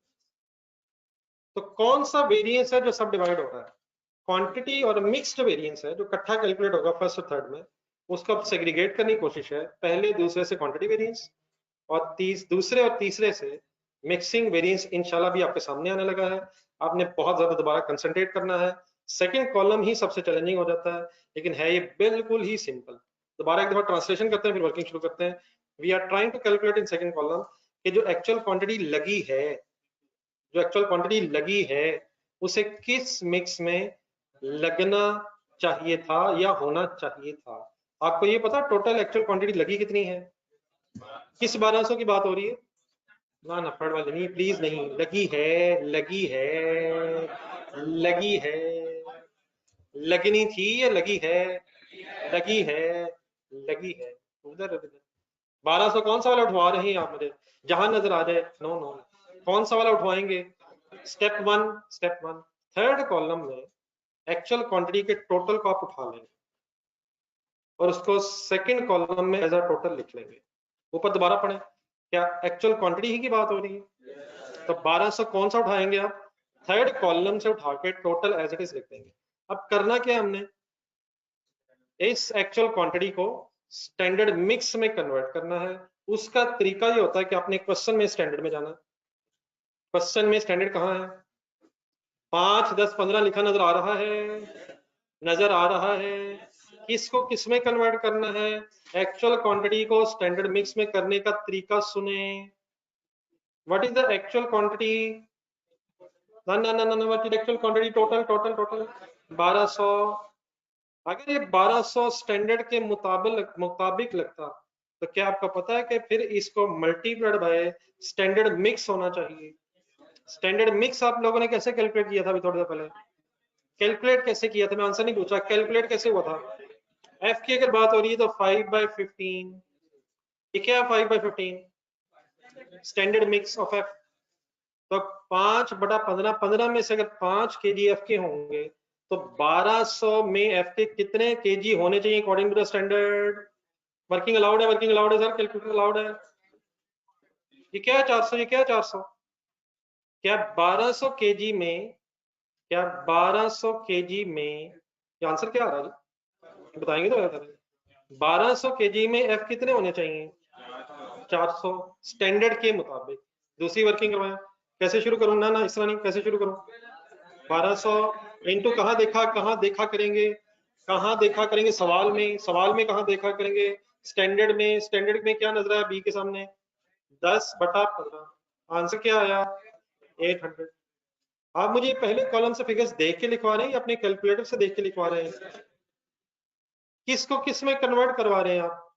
तो कौन सा वेरिएंस है जो सब डिवाइड हो रहा है? क्वांटिटी और मिक्स्ड वेरिएंस है जो इकट्ठा कैलकुलेट होगा फर्स्ट और थर्ड में, उसको अब सेग्रीगेट करने की कोशिश है। पहले दूसरे से क्वांटिटी वेरिएंस और दूसरे और तीसरे से मिक्सिंग वेरिएंस इंशाल्लाह भी आपके सामने आने लगा है। आपने बहुत ज्यादा दोबारा कंसंट्रेट करना है। सेकंड कॉलम ही सबसे चैलेंजिंग हो जाता है, लेकिन है ये बिल्कुल ही सिंपल। दोबारा एक दफा ट्रांसलेशन करते हैं, फिर वर्किंग शुरू करते हैं। We are trying to calculate in second column कि जो एक्चुअल क्वांटिटी लगी है, जो एक्चुअल क्वांटिटी लगी है, उसे किस मिक्स में लगना चाहिए था या होना चाहिए था। आपको ये पता टोटल एक्चुअल क्वांटिटी लगी कितनी है? किस 1200 की बात हो रही है? ना ना, थर्ड वाले नहीं, प्लीज नहीं। लगी है, लगी है, लगी है। लगनी थी या लगी है? लगी है, लगी है। उधर 1200 कौन सा वाला उठवा रहे हैं आप मुझे? जहां नजर आ जाए। नो नो, कौन सा वाला उठवाएंगे? Step one, step one. Third column में एक्चुअल क्वांटिटी के टोटल को आप उठा लेंगे और उसको सेकंड कॉलम में एज अ टोटल लिख लेंगे। ऊपर दोबारा पढ़ें, क्या एक्चुअल क्वांटिटी ही की बात हो रही है? तो 1200 कौन सा उठाएंगे आप? थर्ड कॉलम से उठा के टोटल एज इट इज लिख देंगे। अब करना क्या हमने? इस एक्चुअल क्वांटिटी को स्टैंडर्ड मिक्स में कन्वर्ट करना है। उसका तरीका ये होता है कि आपने क्वेश्चन में स्टैंडर्ड में जाना है। क्वेश्चन में स्टैंडर्ड कहाँ है? 5, 10, 15 लिखा नजर आ रहा है? नजर आ रहा है। किसको किस में कन्वर्ट करना है? एक्चुअल क्वांटिटी को स्टैंडर्ड मिक्स में करने का तरीका सुने। What is the actual quantity? ना ना ना ना, what is actual quantity? Total total total 1200। अगर ये 1200 स्टैंडर्ड के मुताबिक लगता, तो क्या आपको पता है कि फिर इसको मल्टीप्लाइड बाय स्टैंडर्ड मिक्स होना चाहिए। स्टैंडर्ड मिक्स आप लोगों ने कैसे कैलकुलेट किया था अभी थोड़ी देर पहले? कैलकुलेट कैसे किया था? मैं आंसर नहीं पूछा, कैलकुलेट कैसे हुआ था? एफ की अगर बात हो रही है तो 5/15। ये क्या है 5/15? Standard mix of F. तो 5/15, 15 में से अगर 5 kg एफ के होंगे तो 1200 में एफ के कितने kg होने चाहिए according to the standard? Working allowed है, वर्किंग अलाउड है सर, कैलकुलेटर अलाउड है। ये क्या है 400? ये क्या है 400? क्या 1200 kg में, क्या 1200 kg में, ये आंसर क्या आ रहा है बताएंगे तो? 1200 kg में एफ कितने होने चाहिए? 400 स्टैंडर्ड के मुताबिक। दूसरी वर्किंग करवाएं। कैसे शुरू करूं? ना ना, इस तरह नहीं, कैसे शुरू करूं? 1200 इंटू कहाँ देखा करेंगे, सवाल में कहाँ देखा करेंगे, स्टैंडर्ड में क्या नजर आया बी के सामने 10/15। आंसर क्या आया 800। आप मुझे पहले कॉलम से फिगर्स देख के लिखवा रहे हैं या अपने कैलकुलेटर से देख के लिखवा रहे हैं? किसको किस में कन्वर्ट करवा रहे हैं आप?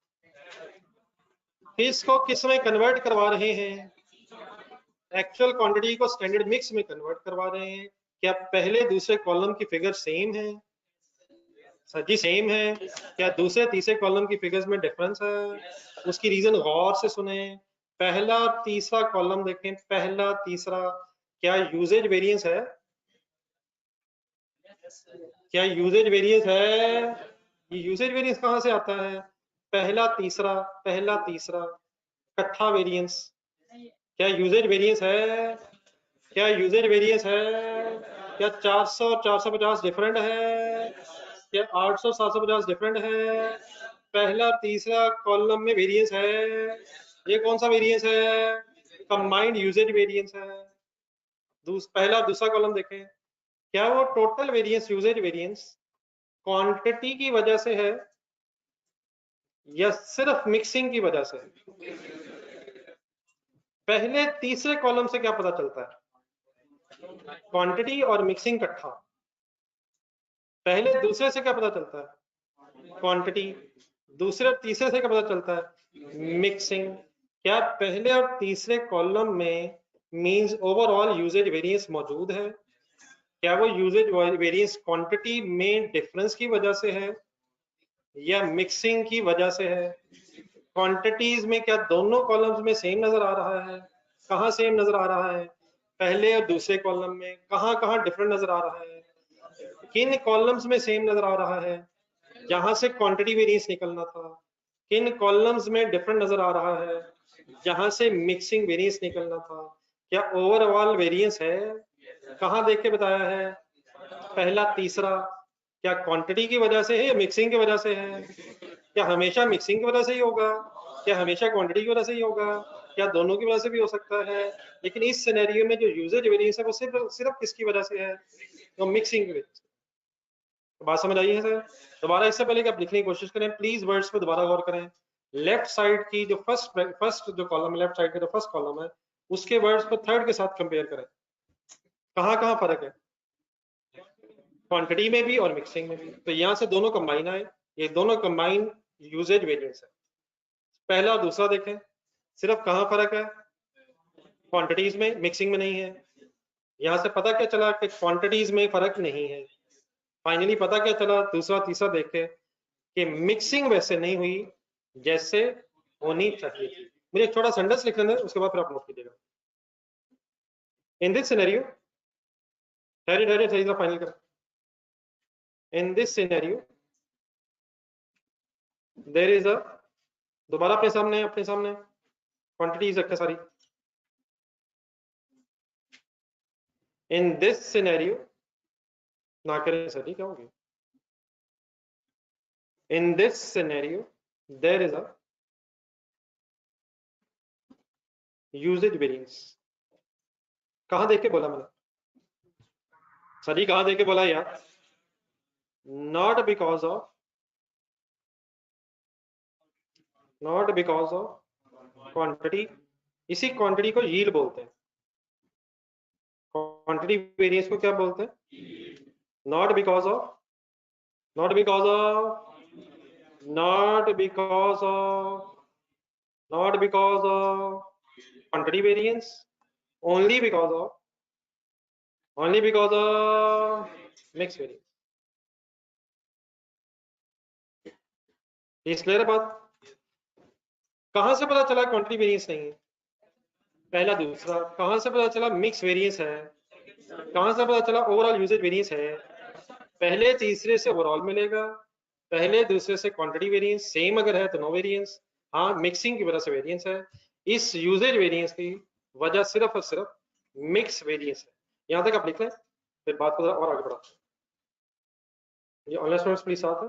किसको किस में कन्वर्ट करवा रहे हैं? एक्चुअल क्वांटिटी को स्टैंडर्ड मिक्स में कन्वर्ट करवा रहे हैं। क्या पहले दूसरे कॉलम की फिगर सेम है? सर जी सेम है। क्या दूसरे तीसरे कॉलम की फिगर्स में डिफरेंस है? उसकी रीजन गौर से सुने। पहला तीसरा कॉलम देखें, पहला तीसरा, क्या यूजेज वेरिएंस है? क्या यूजेज वेरिएंस है? ये यूजेज वेरिएंस कहां से आता है? पहला तीसरा इकट्ठा वेरिएंस। क्या यूजेज वेरिएंस है? क्या यूजेज वेरिएंस है? क्या 400 और 450 डिफरेंट है? क्या 800 750 डिफरेंट है? पहला तीसरा कॉलम में वेरिएंस है। ये कौन सा वेरिएंस है? कंबाइंड यूजेज वेरिएंस है। पहला दूसरा कॉलम देखें, क्या वो total variance usage variance quantity की वजह से है या सिर्फ मिक्सिंग की वजह से? पहले तीसरे कॉलम से क्या पता चलता है? क्वांटिटी और मिक्सिंग इकट्ठा। पहले दूसरे से क्या पता चलता है? क्वांटिटी। दूसरे और तीसरे से क्या पता चलता है? मिक्सिंग। क्या पहले और तीसरे कॉलम में मींस ओवरऑल यूजेज वेरिएंस मौजूद है? क्या वो यूजेज वेरिएंस क्वांटिटी में डिफरेंस की वजह से है या मिक्सिंग की वजह से है? क्वांटिटीज में क्या दोनों कॉलम्स में सेम नजर आ रहा है? कहाँ सेम नजर आ रहा है? पहले और दूसरे कॉलम में। कहाँ कहाँ डिफरेंट नजर आ रहा है? किन कॉलम्स में सेम नजर आ रहा है जहां से क्वांटिटी वेरिएंस निकलना था? किन कॉलम्स में डिफरेंट नजर आ रहा है जहां से मिक्सिंग वेरिएंस निकलना था? क्या ओवरऑल वेरिएंस है? कहाँ देख के बताया है? पहला तीसरा। क्या क्वांटिटी की वजह से है या मिक्सिंग की वजह से है? क्या हमेशा मिक्सिंग की वजह से ही होगा? क्या हमेशा क्वांटिटी की वजह से ही होगा? क्या दोनों की वजह से भी हो सकता है? लेकिन इस सिनेरियो में जो यूजेज वेरिएंस है वो सिर्फ सिर्फ किसकी वजह से है? तो मिक्सिंग की वजह से। तो बात समझ आई है सर? दोबारा इससे पहले कि आप लिखने की कोशिश करें प्लीज वर्ड्स पे दोबारा गौर करें। लेफ्ट साइड की जो फर्स्ट जो कॉलम, लेफ्ट साइड का जो फर्स्ट कॉलम है उसके वर्ड्स को थर्ड के साथ कंपेयर करें। कहाँ कहाँ फर्क है? क्वांटिटी में भी और मिक्सिंग में भी। तो यहाँ से दोनों कंबाइन आए, ये दोनों कंबाइन यूजेज वेरिएंस है। पहला और दूसरा देखें, सिर्फ कहाँ फर्क है? क्वांटिटीज में, मिक्सिंग में नहीं है। यहाँ से पता क्या चला कि क्वांटिटीज में फर्क नहीं है। फाइनली पता क्या चला दूसरा तीसरा देख के कि मिक्सिंग वैसे नहीं हुई जैसे होनी चाहिए थी। मुझे एक छोटा सेंटेंस लिख लेना उसके बाद फिर आप नोट कीजिएगा। इन दिस सिनेरियो, ठहरे ठहरे सही तरह फाइनल कर। In this scenario there is a, दोबारा अपने सामने क्वांटिटीज रखे सारी। इन दिस सिनेरियो, ना करें सर क्या होगी? In this scenario there is a usage variance. कहां देख के बोला मैंने? सर कहां देख के बोला यार? Not because of, not because of quantity. इसी क्वांटिटी को यील्ड बोलते हैं। क्वांटिटी वेरिएंस को क्या बोलते हैं? Not because of, not because of, not because of, not because of quantity variance, only because of, only because of mix variance. इस clear बात? कहां से पता चला क्वांटिटी वेरिएंस नहीं है? पहला दूसरा। कहां से पता चला मिक्स वेरिएंस है? कहां से पता चला ओवरऑल यूजेज वेरिएंस है? पहले तीसरे से ओवरऑल मिलेगा, पहले दूसरे से क्वांटिटी वेरिएंस सेम अगर है तो नो वेरिएंस। हाँ मिक्सिंग की वजह से वेरिएंस है। इस यूजेज वेरिएंस की वजह सिर्फ और सिर्फ मिक्स वेरिएंस है। यहां तक आप लिख लें, फिर बात को और आगे बढ़ा। ये ऑनलाइन स्टूडेंट्स प्लीज साथ है।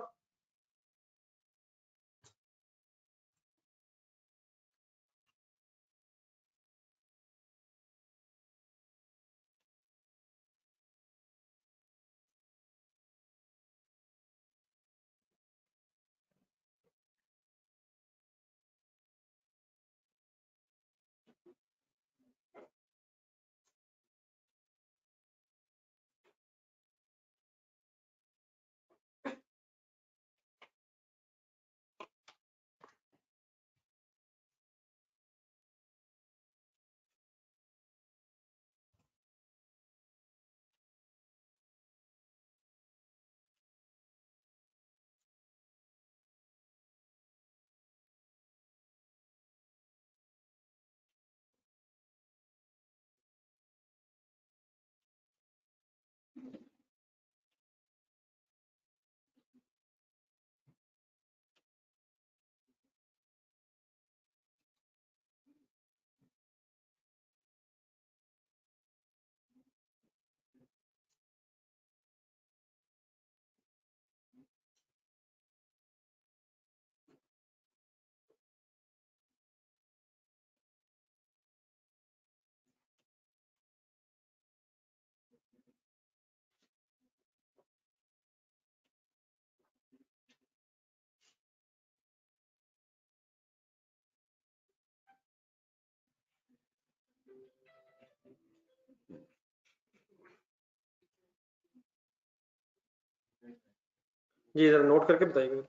जी जरा नोट करके बताइएगा।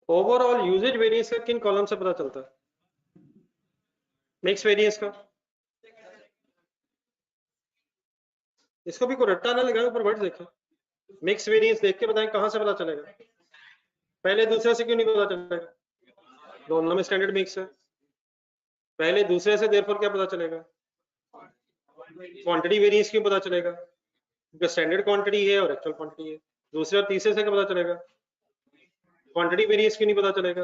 ओवरऑल यूजेज वेरिएंस का किन कॉलम से पता चलता है? मिक्स वेरिएंस का। इसको भी कोई रट्टा ना लगाए, ऊपर वर्ड देखें। मिक्स वेरिएंस देख के बताएं कहां से पता चलेगा। पहले दूसरे से क्यों नहीं पता चलेगा? दोनों में स्टैंडर्ड मिक्स है। पहले दूसरे से देयरफॉर क्या पता चलेगा? क्वांटिटी वेरिएंस क्यों पता चलेगा? क्योंकि स्टैंडर्ड क्वांटिटी है और एक्चुअल क्वांटिटी है। दूसरे और तीसरे से क्या पता चलेगा? क्वांटिटी वेरिएंस क्यों नहीं पता चलेगा?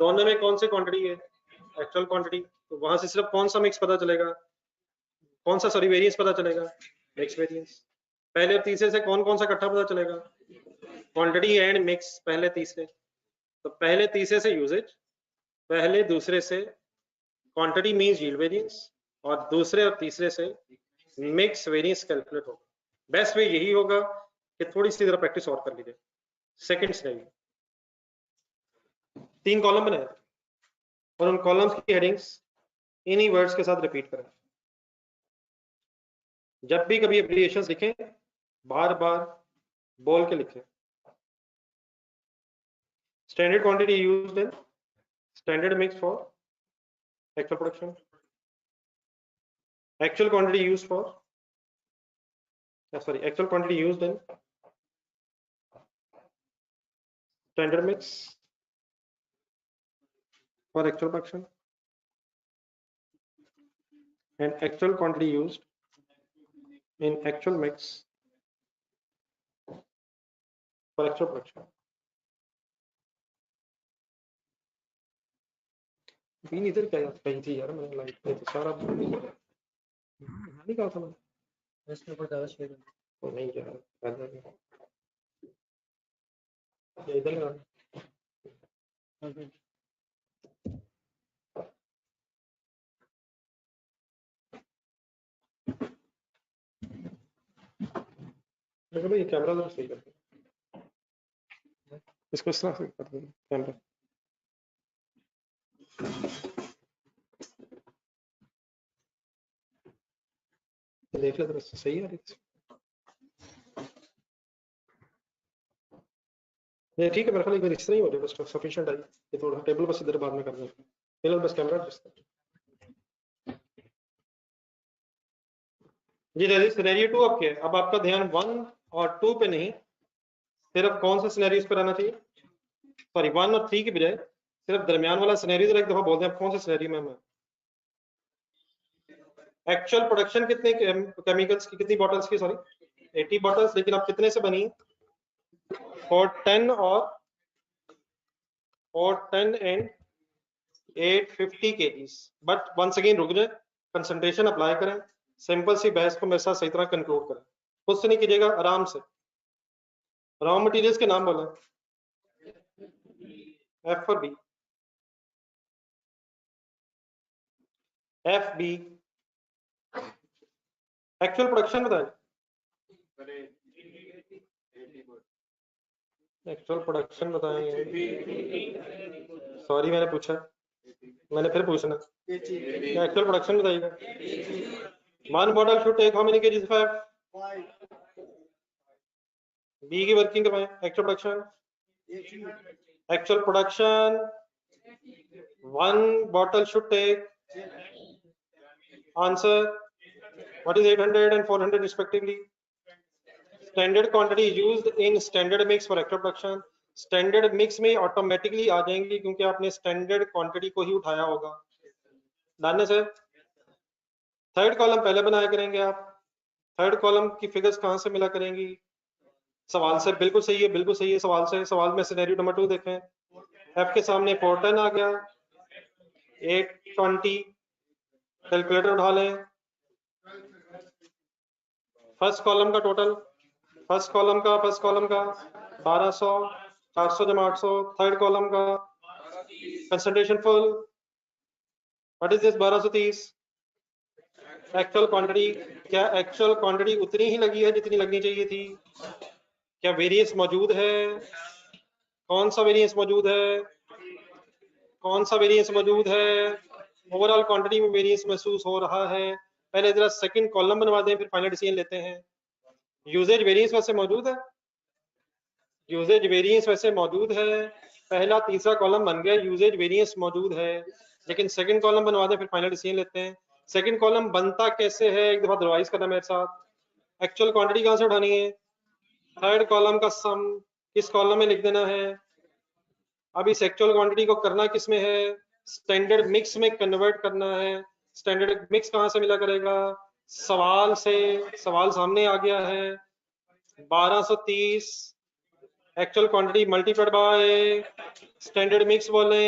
दोनों में कौन सी क्वांटिटी है? Actual quantity. तो वहां से सिर्फ कौन सा मिक्स पता चलेगा? कौन सा सॉरी वेरिएंस पता चलेगा? Mix variance. पहले और तीसरे से कौन कौन सा इकट्ठा पता चलेगा? क्वांटिटी एंड मिक्स पहले तीसरे। तो पहले तीसरे से यूजेज, पहले दूसरे से क्वांटिटी मींस यील्ड वेरिएंस, और दूसरे और तीसरे से मिक्स वेरिएंस कैलकुलेट होगा। बेस्ट वे यही होगा कि थोड़ी सी जरा प्रैक्टिस और कर लीजिए। सेकंड सिनेरियो, 3 कॉलम बनाए और उन कॉलम्स की हेडिंग्स इन्हीं वर्ड्स के साथ रिपीट करें। जब भी कभी एब्रिविएशंस लिखें बार बार बोल के लिखें। Standard quantity used in standard mix for actual production, actual quantity used for actual quantity used in standard mix for actual production, and actual quantity used in actual mix for actual production. बीन इधर क्या कही थी यार, मैंने light पे तो सारा नहीं कहा था मैंने। इसके ऊपर ज्यादा शेयर तो नहीं यार, पहले ये इधर लगा। देखो भाई, कैमरा जरा सही कर दो, इसको इस तरह से कर दो कैमरा। देख ले जरा, सही है ये? ठीक है, मेरे ख्याल एक बार इस तरह ही हो जाए, बस सफिशिएंट है। ये थोड़ा टेबल बस इधर बाद में करना है, फिलहाल बस कैमरा एडजस्ट कर। जी रजिस सिनेरियो 2 आपके। अब आपका ध्यान 1 और 2 पे नहीं, सिर्फ कौन सा सिनेरियो पर आना चाहिए? सॉरी 1 और 3 की बजाय सिर्फ दरमियान वाला सिनेरियो जरा एक दफा बोल दें आप, कौन सा सिनेरियो में है? एक्चुअल प्रोडक्शन कितने केमिकल्स की, कितनी बॉटल्स की? सॉरी 80 बॉटल्स, लेकिन आप कितने से बनी? 410 और 410 and 850 kgs। But once again रुक जाए, कंसंट्रेशन अप्लाई करें, सिंपल सी बहस को मेरे साथ सही तरह कंक्लूड करें, खुद से नहीं कीजिएगा, आराम से। रॉ मटेरियल्स के नाम बोलें, एफ और B. F B. Actual production बताएं। एक्चुअल प्रोडक्शन बताएं। सॉरी मैंने पूछा, मैंने फिर पूछना। एक्चुअल प्रोडक्शन बताइएगा। 1 bottle should take how many kgs? 5। B की वर्किंग करवाएं। Actual production, actual production 1 bottle should take, answer what is 800 and 400 respectively. Standard quantity used in standard mix for actual production. Standard mix में automatically आ जाएंगी क्योंकि आपने standard quantity को ही उठाया होगा। डालने से थर्ड कॉलम पहले बनाया करेंगे आप। थर्ड कॉलम की फिगर्स कहां से मिला करेंगी? सवाल से। बिल्कुल सही है, बिल्कुल सही है, सवाल से। सवाल में सिनेरियो नंबर 2 देखें, एफ के सामने 410 आ गया, 820, कैलकुलेटर उठा लें। फर्स्ट कॉलम का टोटल, फर्स्ट कॉलम का 1200, 400 जमा 800। थर्ड कॉलम का concentration full, what is this? 1230 actual quantity, क्या एक्चुअल क्वांटिटी उतनी ही लगी है जितनी लगनी चाहिए थी? क्या वेरिएंस मौजूद है? कौन सा वेरिएंस मौजूद है? कौन सा वेरिएंस मौजूद है? ओवरऑल क्वांटिटी में वेरिएंस महसूस हो रहा है। पहले जरा सेकंड कॉलम बनवा दें, फिर फाइनल डिसीजन लेते हैं। यूजेज वेरिएंस वैसे मौजूद है, यूजेज वेरिएंस वैसे मौजूद है। पहला तीसरा कॉलम बन गया, यूजेज वेरिएंस मौजूद है, लेकिन सेकंड कॉलम बनवा दें, फिर फाइनल डिसीजन लेते हैं। सेकंड कॉलम बनता कैसे है, एक दफा रिवाइज करना मेरे साथ। एक्चुअल क्वांटिटी कहाँ से उठानी है? थर्ड कॉलम का सम किस कॉलम में लिख देना है। अब इस एक्चुअल क्वांटिटी को करना किस में है? स्टैंडर्ड मिक्स में कन्वर्ट करना है। स्टैंडर्ड मिक्स कहाँ से मिला करेगा? सवाल से। सवाल सामने आ गया है, 1230 actual quantity multiplied by standard mix बोले।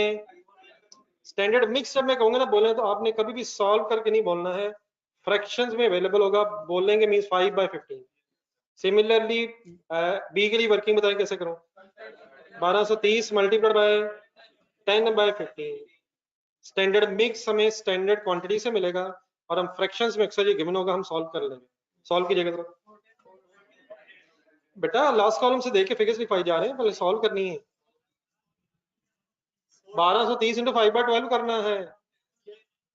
स्टैंडर्ड मिक्स जब मैं कहूंगा ना बोले, तो आपने कभी भी सॉल्व करके नहीं बोलना है, फ्रैक्शंस में अवेलेबल होगा, बोलेंगे मींस 5/15। सिमिलरली बी के लिए वर्किंग बताएं कैसे करूं। 1230 मल्टीप्लाइड बाय 10/15। स्टैंडर्ड मिक्स हमें स्टैंडर्ड क्वांटिटी से मिलेगा, और हम फ्रैक्शंस में अक्सर ये गिवन होगा, हम सॉल्व कर लेंगे। सॉल्व कीजिएगा जरा बेटा, लास्ट कॉलम से देख के फिगर्स लिखवाई जा रहे हैं, पहले सॉल्व करनी है। 1230 इंटू 5/12 करना है।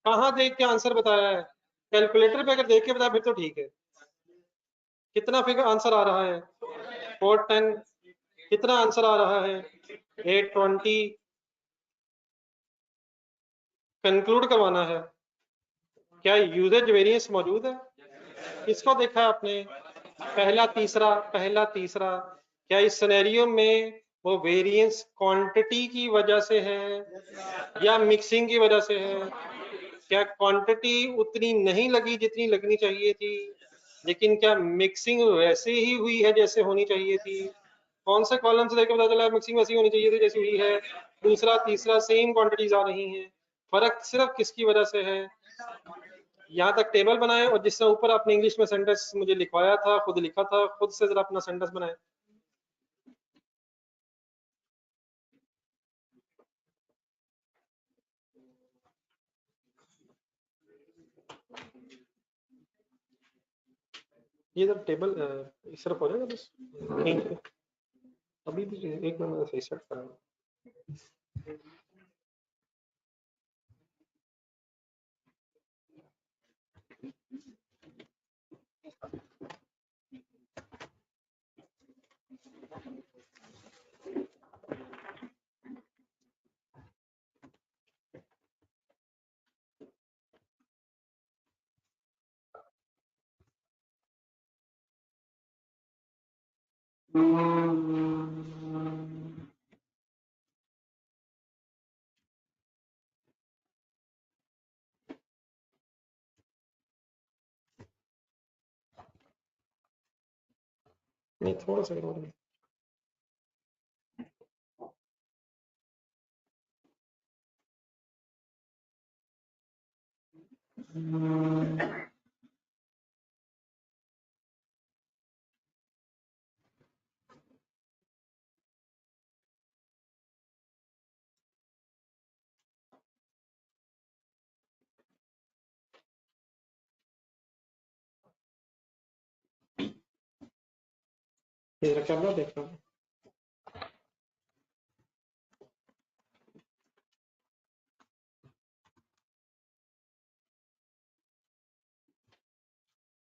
कहाँ देख के आंसर बताया है? कैलकुलेटर पे अगर देख के बताया फिर तो ठीक है। कितना फिगर आंसर आ रहा है? 410। कितना आंसर आ रहा है? 820। कंक्लूड करवाना है। क्या यूजेज वेरिएंस मौजूद है? किसको देखा है आपने? पहला तीसरा, पहला तीसरा। क्या इस सिनेरियो में वो वेरिएंस क्वांटिटी की वजह से है या मिक्सिंग की वजह से है? क्या क्वांटिटी उतनी नहीं लगी जितनी लगनी चाहिए थी, लेकिन क्या मिक्सिंग वैसे ही हुई है जैसे होनी चाहिए थी? कौन से कॉलम से लेकर पता चला मिक्सिंग वैसी होनी चाहिए थी जैसी हुई है? दूसरा तीसरा सेम क्वांटिटीज आ रही हैं, फर्क सिर्फ किसकी वजह से है? यहाँ तक टेबल बनाए, और जिससे ऊपर आपने इंग्लिश में सेंटेंस मुझे लिखवाया था, खुद लिखा था, खुद से जरा अपना सेंटेंस बनाए। ये जब टेबल इस तरफ हो जाएगा बस, खींच के। अभी भी एक मिनट सही सेट करा। नहीं, थोड़ा सा और। ये जरा कैमरा देखना।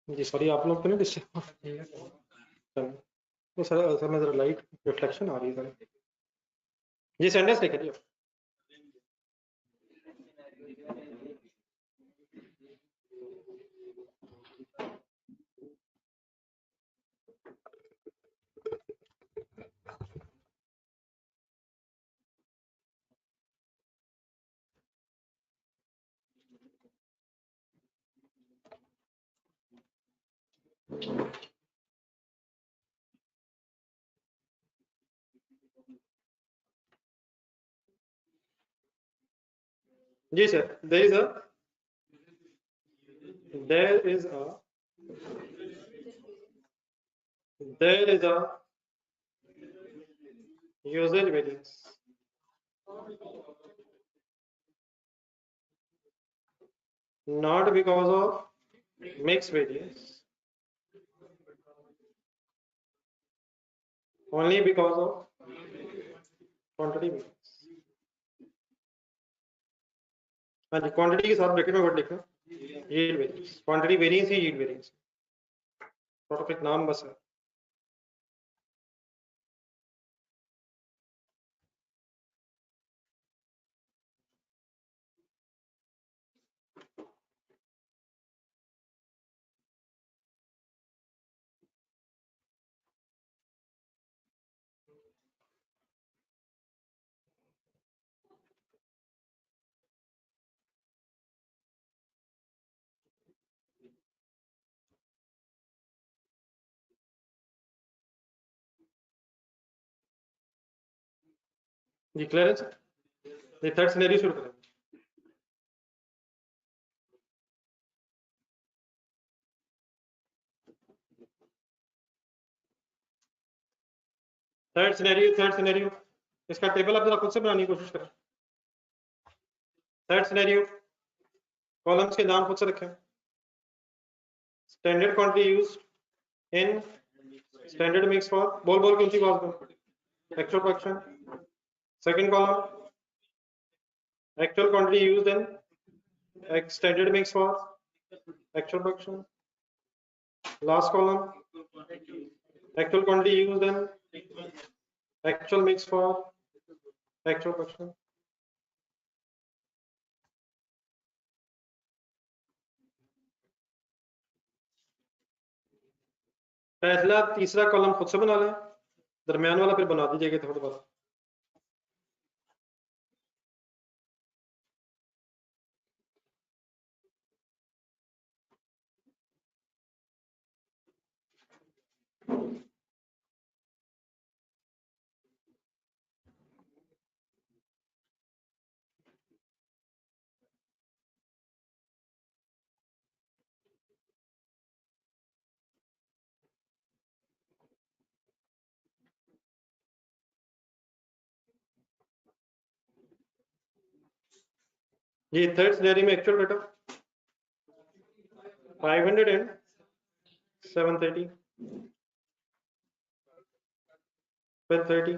जी सॉरी, आप लोग तो नहीं डिस्टर्ब। वो सर सर में जरा लाइट रिफ्लेक्शन आ रही है सर। जी सेंटेंस लिख दिया। जी sir, there is a there is a usage variance not because of mix variance only because of quantity variance. हाँ जी, क्वांटिटी के साथ ब्रैकेट में वर्ड लिखना यील्ड वेरिएंस, क्वांटिटी वेरिएंस ही यील्ड वेरिएंस, थोड़ा सा नाम बस है। जी क्लियर है सर? ये थर्ड सिनेरियो शुरू करें। थर्ड सिनेरियो इसका टेबल आप जरा खुद से बनाने की कोशिश करें। थर्ड सिनेरियो कॉलम्स के नाम खुद से रखें। Standard quantity used in standard mix for बोल के ऊंची आवाज में actual fraction. Second column actual quantity used in standard mix for actual fraction. Last column actual quantity used in actual mix for actual fraction. पहला तीसरा column खुद से बना लें, दरमियान वाला फिर बना दीजिएगा थोड़ी बात। ये थर्ड सिनेरियो में एक्चुअल डेटा 500 एंड 730 फिर 30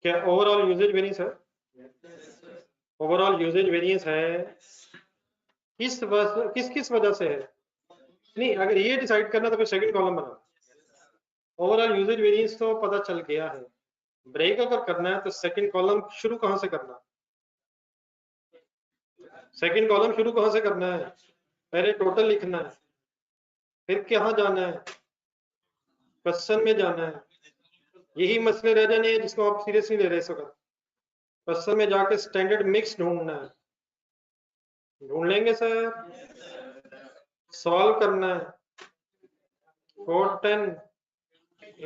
क्या ओवरऑल यूजेज वेरिएंस है? ओवरऑल यूजेज वेरिएंस है किस वजह से है? नहीं, अगर ये डिसाइड करना तो फिर सेकंड कॉलम बना। ओवरऑल यूजेज वेरिएंस तो पता चल गया है, ब्रेक अगर करना है तो सेकंड कॉलम शुरू कहां से करना? सेकंड कॉलम शुरू कहां से करना है? पहले टोटल लिखना है, फिर कहां जाना है? क्वेश्चन में जाना है। यही मसले रह जाने हैं जिसको आप सीरियस नहीं ले रहे इस वक्त। क्वेश्चन में जाके स्टैंडर्ड मिक्स ढूंढना है, ढूंढ लेंगे सर। सॉल्व करना है 410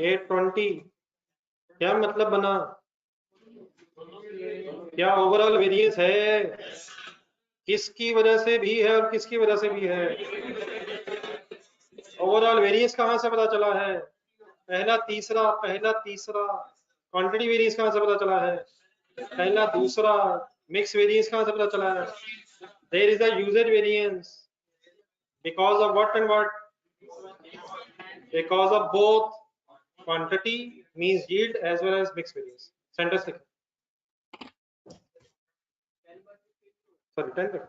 820 क्या मतलब बना? क्या ओवरऑल वेरिएंस है? किसकी वजह से भी है और किसकी वजह से भी है? ओवरऑल वेरिएंस कहां से पता चला है? पहला तीसरा क्वांटिटी वेरिएंस कहां से पता चला है? पहला दूसरा मिक्स वेरिएंस कहां से पता चला है? There is a usage variance because of what and what? Because of both quantity means yield as well as mix variance. Sentence लिखें। Sorry, 10 कर।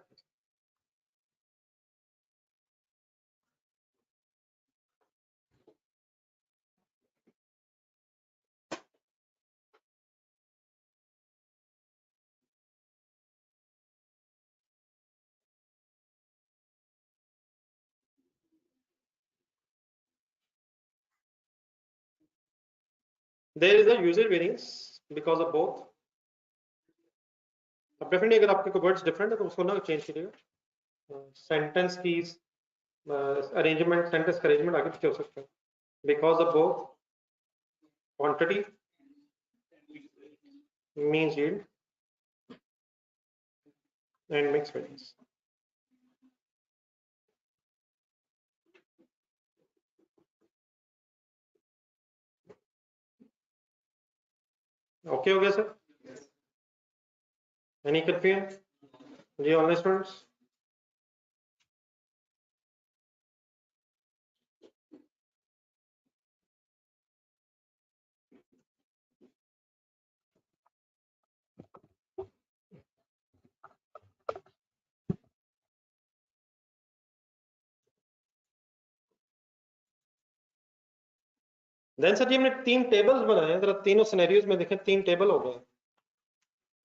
There is a user variance because of both. अब definitely अगर आपके कोई words different है तो उसको ना चेंज कीजिएगा। सेंटेंस की अरेंजमेंट, सेंटेंस का अरेंजमेंट आगे पीछे हो सकता है। Because of both quantity means yield and mix variance. Okay हो गया सर? एनी कंफ्यूजन जी ऑनलाइन स्टूडेंट्स? देन सर जी हमने 3 टेबल्स बनाए हैं, जरा तीनों सिनेरियोज में देखें, 3 टेबल हो गए।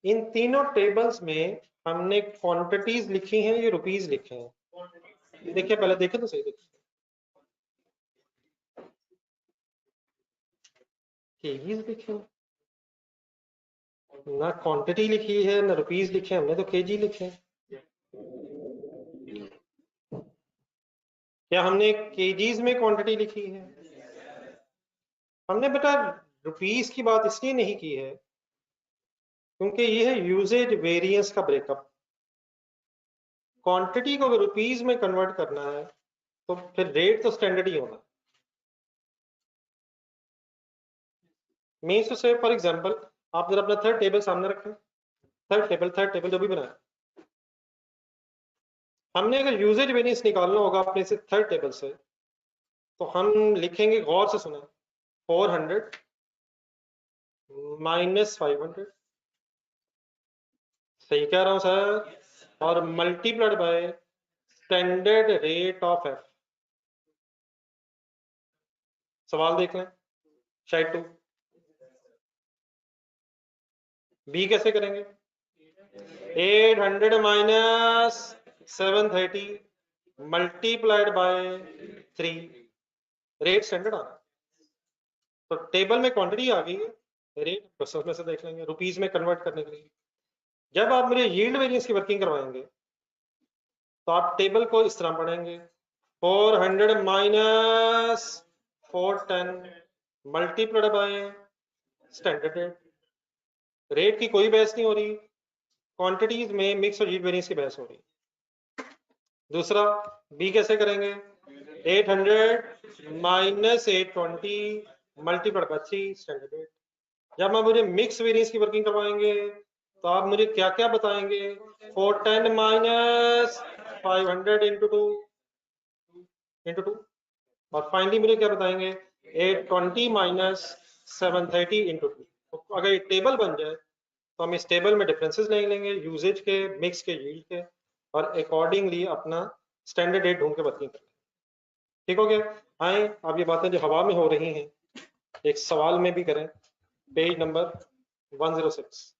इन तीनों टेबल्स में हमने क्वांटिटीज लिखी हैं, ये रुपीस लिखे हैं। देखिए पहले देखें तो सही, देखिए केजीज लिखे हैं, ना क्वांटिटी लिखी है ना रुपीस लिखे, हमने तो केजी लिखे हैं। क्या हमने केजीज में क्वांटिटी लिखी है? हमने बेटा रुपीस की बात इसलिए नहीं की है क्योंकि ये है यूजेज वेरिएंस का ब्रेकअप। क्वांटिटी को अगर रुपीस में कन्वर्ट करना है तो फिर रेट तो स्टैंडर्ड ही होना। मीन्स टू से फॉर एग्जांपल आप जरा अपना थर्ड टेबल सामने रखें, थर्ड टेबल जो भी बनाया, हमने अगर यूजेज वेरिएंस निकालना होगा अपने से थर्ड टेबल से, तो हम लिखेंगे, गौर से सुना, 400 माइनस 500, सही कह रहा हूं सर, और multiplied by standard rate of F. सवाल देख लें, शायद 2 बी कैसे करेंगे? 800 minus 730 multiplied by 3, rate standard आ रहा है। तो टेबल में क्वांटिटी आ गई है, रेट बस उसमें से देख लेंगे रुपीस में कन्वर्ट करने के लिए। जब आप मेरे यील्ड वेरिएंस की वर्किंग करवाएंगे तो आप टेबल को इस तरह पढ़ेंगे, 400 minus 410 multiplied by standard rate. Rate की कोई बहस नहीं हो रही, क्वांटिटीज में मिक्स और यील्ड वेरिएंस की बहस हो रही। दूसरा बी कैसे करेंगे? 800 minus 820 multiplied by 3 standard rate. जब आप मुझे मिक्स वेरिएंस की वर्किंग करवाएंगे तो आप मुझे क्या क्या बताएंगे? 410 माइनस 500 इंटू 2 और फाइनली मुझे क्या बताएंगे? 820 माइनस 730 इंटू 2। तो अगर ये टेबल बन जाए तो हम इस टेबल में डिफरेंसेस ले लेंगे यूजेज के, मिक्स के, यील्ड के, और अकॉर्डिंगली अपना स्टैंडर्ड रेट ढूंढ के वर्किंग करेंगे। ठीक हो गया? आए अब ये बातें जो हवा में हो रही हैं एक सवाल में भी करें। Page number 106।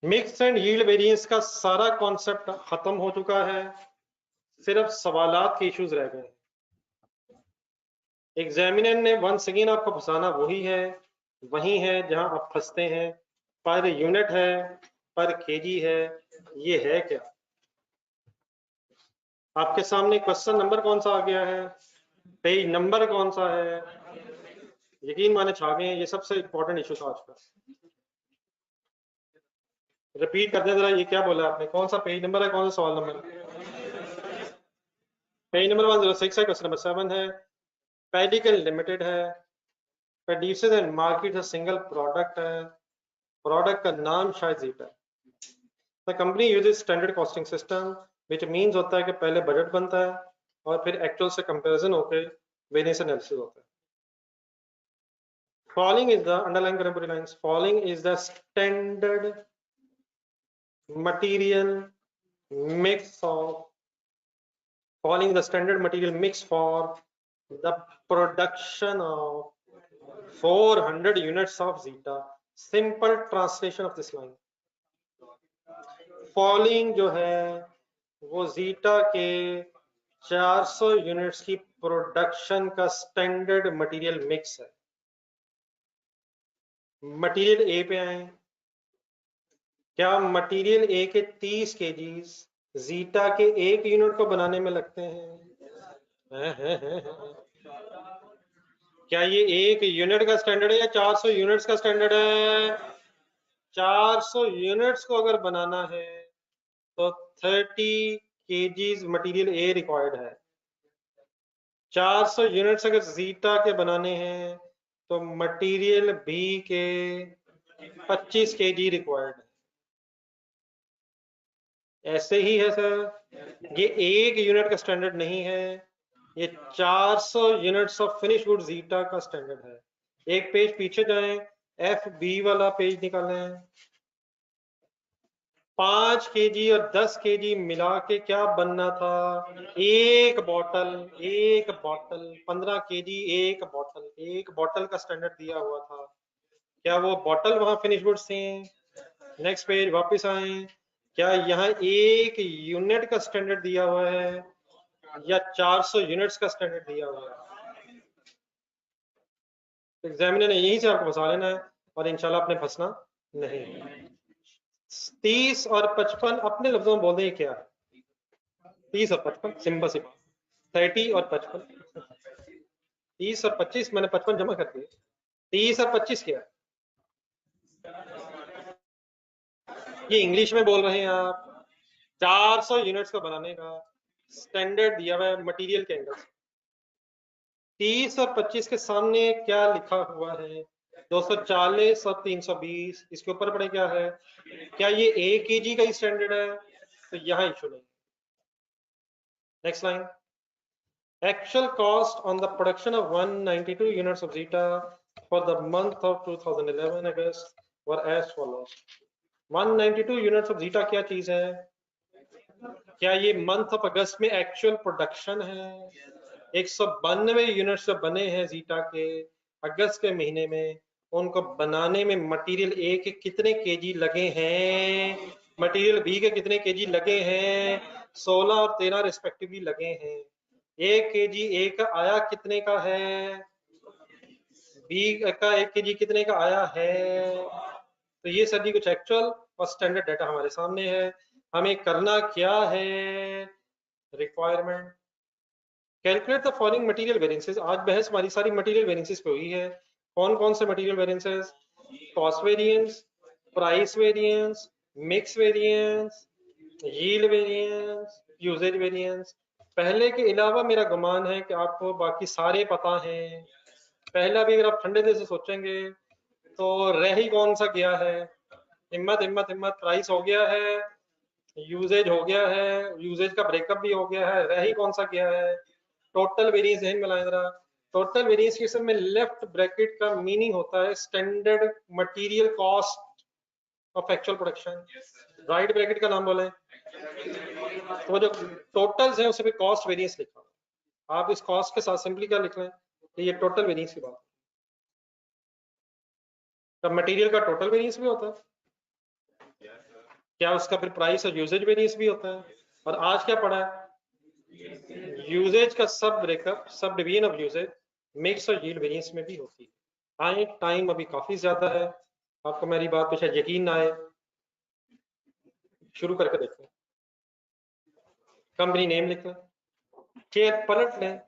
Mix and yield variance का सारा कॉन्सेप्ट खत्म हो चुका है, सिर्फ सवालात के इश्यूज रह गए हैं। एग्जामिनर ने वंस अगेन आपको फंसाना वही है जहां आप फंसते हैं। पर यूनिट है, पर केजी है, ये है क्या? आपके सामने क्वेश्चन नंबर कौन सा आ गया है, पेज नंबर कौन सा है, यकीन माने छा गए हैं। ये सबसे इंपॉर्टेंट इशू था आज का। रिपीट कर दें जरा, ये क्या बोला आपने, कौन सा पेज नंबर है, कौन सा सवाल नंबर है? पेज नंबर 106 है, क्वेश्चन नंबर 7 है। पेडिकल लिमिटेड है, प्रोड्यूसर एंड मार्केट है, सिंगल प्रोडक्ट है, प्रोडक्ट का नाम शायद जीटा है। The company uses standard costing system which means होता है कि पहले बजट बनता है और फिर एक्चुअल से कंपैरिजन होकर वेरिएंस एनालिसिस होता है। Following is the underlying contemporary lines. Following is the standard material mix of following the standard material mix for the production of 400 units of Zeta. Simple translation of this line. Following जो है वो Zeta के 400 units की production का standard material mix है। Material A पे आए, क्या मटेरियल ए के 30 केजीज जीटा के 1 यूनिट को बनाने में लगते हैं? क्या ये 1 यूनिट का स्टैंडर्ड है या 400 यूनिट्स का स्टैंडर्ड है? 400 यूनिट्स को अगर बनाना है तो 30 केजीज मटेरियल ए रिक्वायर्ड है। 400 यूनिट्स अगर जीटा के बनाने हैं तो मटेरियल बी के 25 केजी रिक्वायर्ड है। ऐसे ही है सर, ये एक यूनिट का स्टैंडर्ड नहीं है, ये 400 units of finish good zeta का स्टैंडर्ड है। एक पेज पीछे जाएं, एफ बी वाला पेज निकालें। 5 केजी और 10 केजी मिला के क्या बनना था? एक बॉटल, 15 केजी एक बॉटल का स्टैंडर्ड दिया हुआ था। क्या वो बॉटल वहां फिनिश गुड्स थे? नेक्स्ट पेज वापस आए, क्या यहाँ एक यूनिट का स्टैंडर्ड दिया हुआ है या 400 यूनिट्स का स्टैंडर्ड दिया हुआ है? एग्जामिनर ने यहीं से आपको फंसा लेना है और इंशाल्लाह आपने फंसना नहीं। 30 और 55 अपने लफ्जों में बोल दें क्या है? 30 और 55 सिंपल सी बात। 30 और 55, 30 और 25 मैंने 55 जमा कर दिए। 30 और 25 क्या है? ये इंग्लिश में बोल रहे हैं आप। 400 यूनिट्स को बनाने का स्टैंडर्ड दिया हुआ है मटेरियल के एंगल से। 30 और 25 के सामने क्या लिखा हुआ है? 240 और 320, इसके ऊपर पड़े क्या है? क्या ये 1 केजी का ही स्टैंडर्ड है? तो यहाँ इशू नहीं। Next line, actual cost on the production of 192 units of Zeta for the month of 2011 August were as follows. 192 units of zeta क्या चीज है? क्या ये मंथ ऑफ अगस्त में एक्चुअल प्रोडक्शन है? 192 यूनिट्स जो बने हैं जीटा के अगस्त के महीने में, उनको बनाने में मटेरियल ए के कितने केजी लगे हैं, मटेरियल बी के कितने केजी लगे हैं? 16 और 13 रिस्पेक्टिवली लगे हैं। 1 केजी ए का आया कितने का है? बी का 1 केजी कितने का आया है? तो ये सभी कुछ एक्चुअल और स्टैंडर्ड डाटा हमारे सामने है। हमें करना क्या है? Requirement, calculate the following material variances. आज बहस हमारी सारी मटेरियल वेरिएंसेस पे हुई है। कौन कौन से material variances? Cost variance, price variance, mix variance, yield variance, usage variance. पहले के अलावा मेरा गुमान है कि आपको बाकी सारे पता हैं। पहला भी अगर आप ठंडे दिल से सोचेंगे तो रह ही कौन सा गया है? हिम्मत हिम्मत हिम्मत, प्राइस हो गया है, यूजेज हो गया है, यूजेज का ब्रेकअप भी हो गया है, रह ही कौन सा गया है? टोटल वेरिएंस ध्यान में लाएं जरा। टोटल वेरिएंस के सब में लेफ्ट ब्रैकेट का मीनिंग होता है standard material cost of actual production. Right bracket का नाम बोले तो वो जो टोटल्स है उसे भी कॉस्ट वेरिएंस लिखा। आप इस कॉस्ट के साथ सिंपली क्या लिख लें कि ये टोटल वेरिएंस की बात। तब मटेरियल का टोटल वेरिएंस भी होता है, क्या उसका फिर प्राइस और यूजेज वेरिएंस भी होता है? और आज क्या पढ़ा है? यूजेज का सब breakup, subdivision of usage mix और यील्ड वेरिएंस में भी होती है। आए, टाइम अभी काफी ज्यादा है, आपको मेरी बात पे शायद यकीन ना आए, शुरू करके देखें। कंपनी नेम लिख लें, चेयर पलट लें,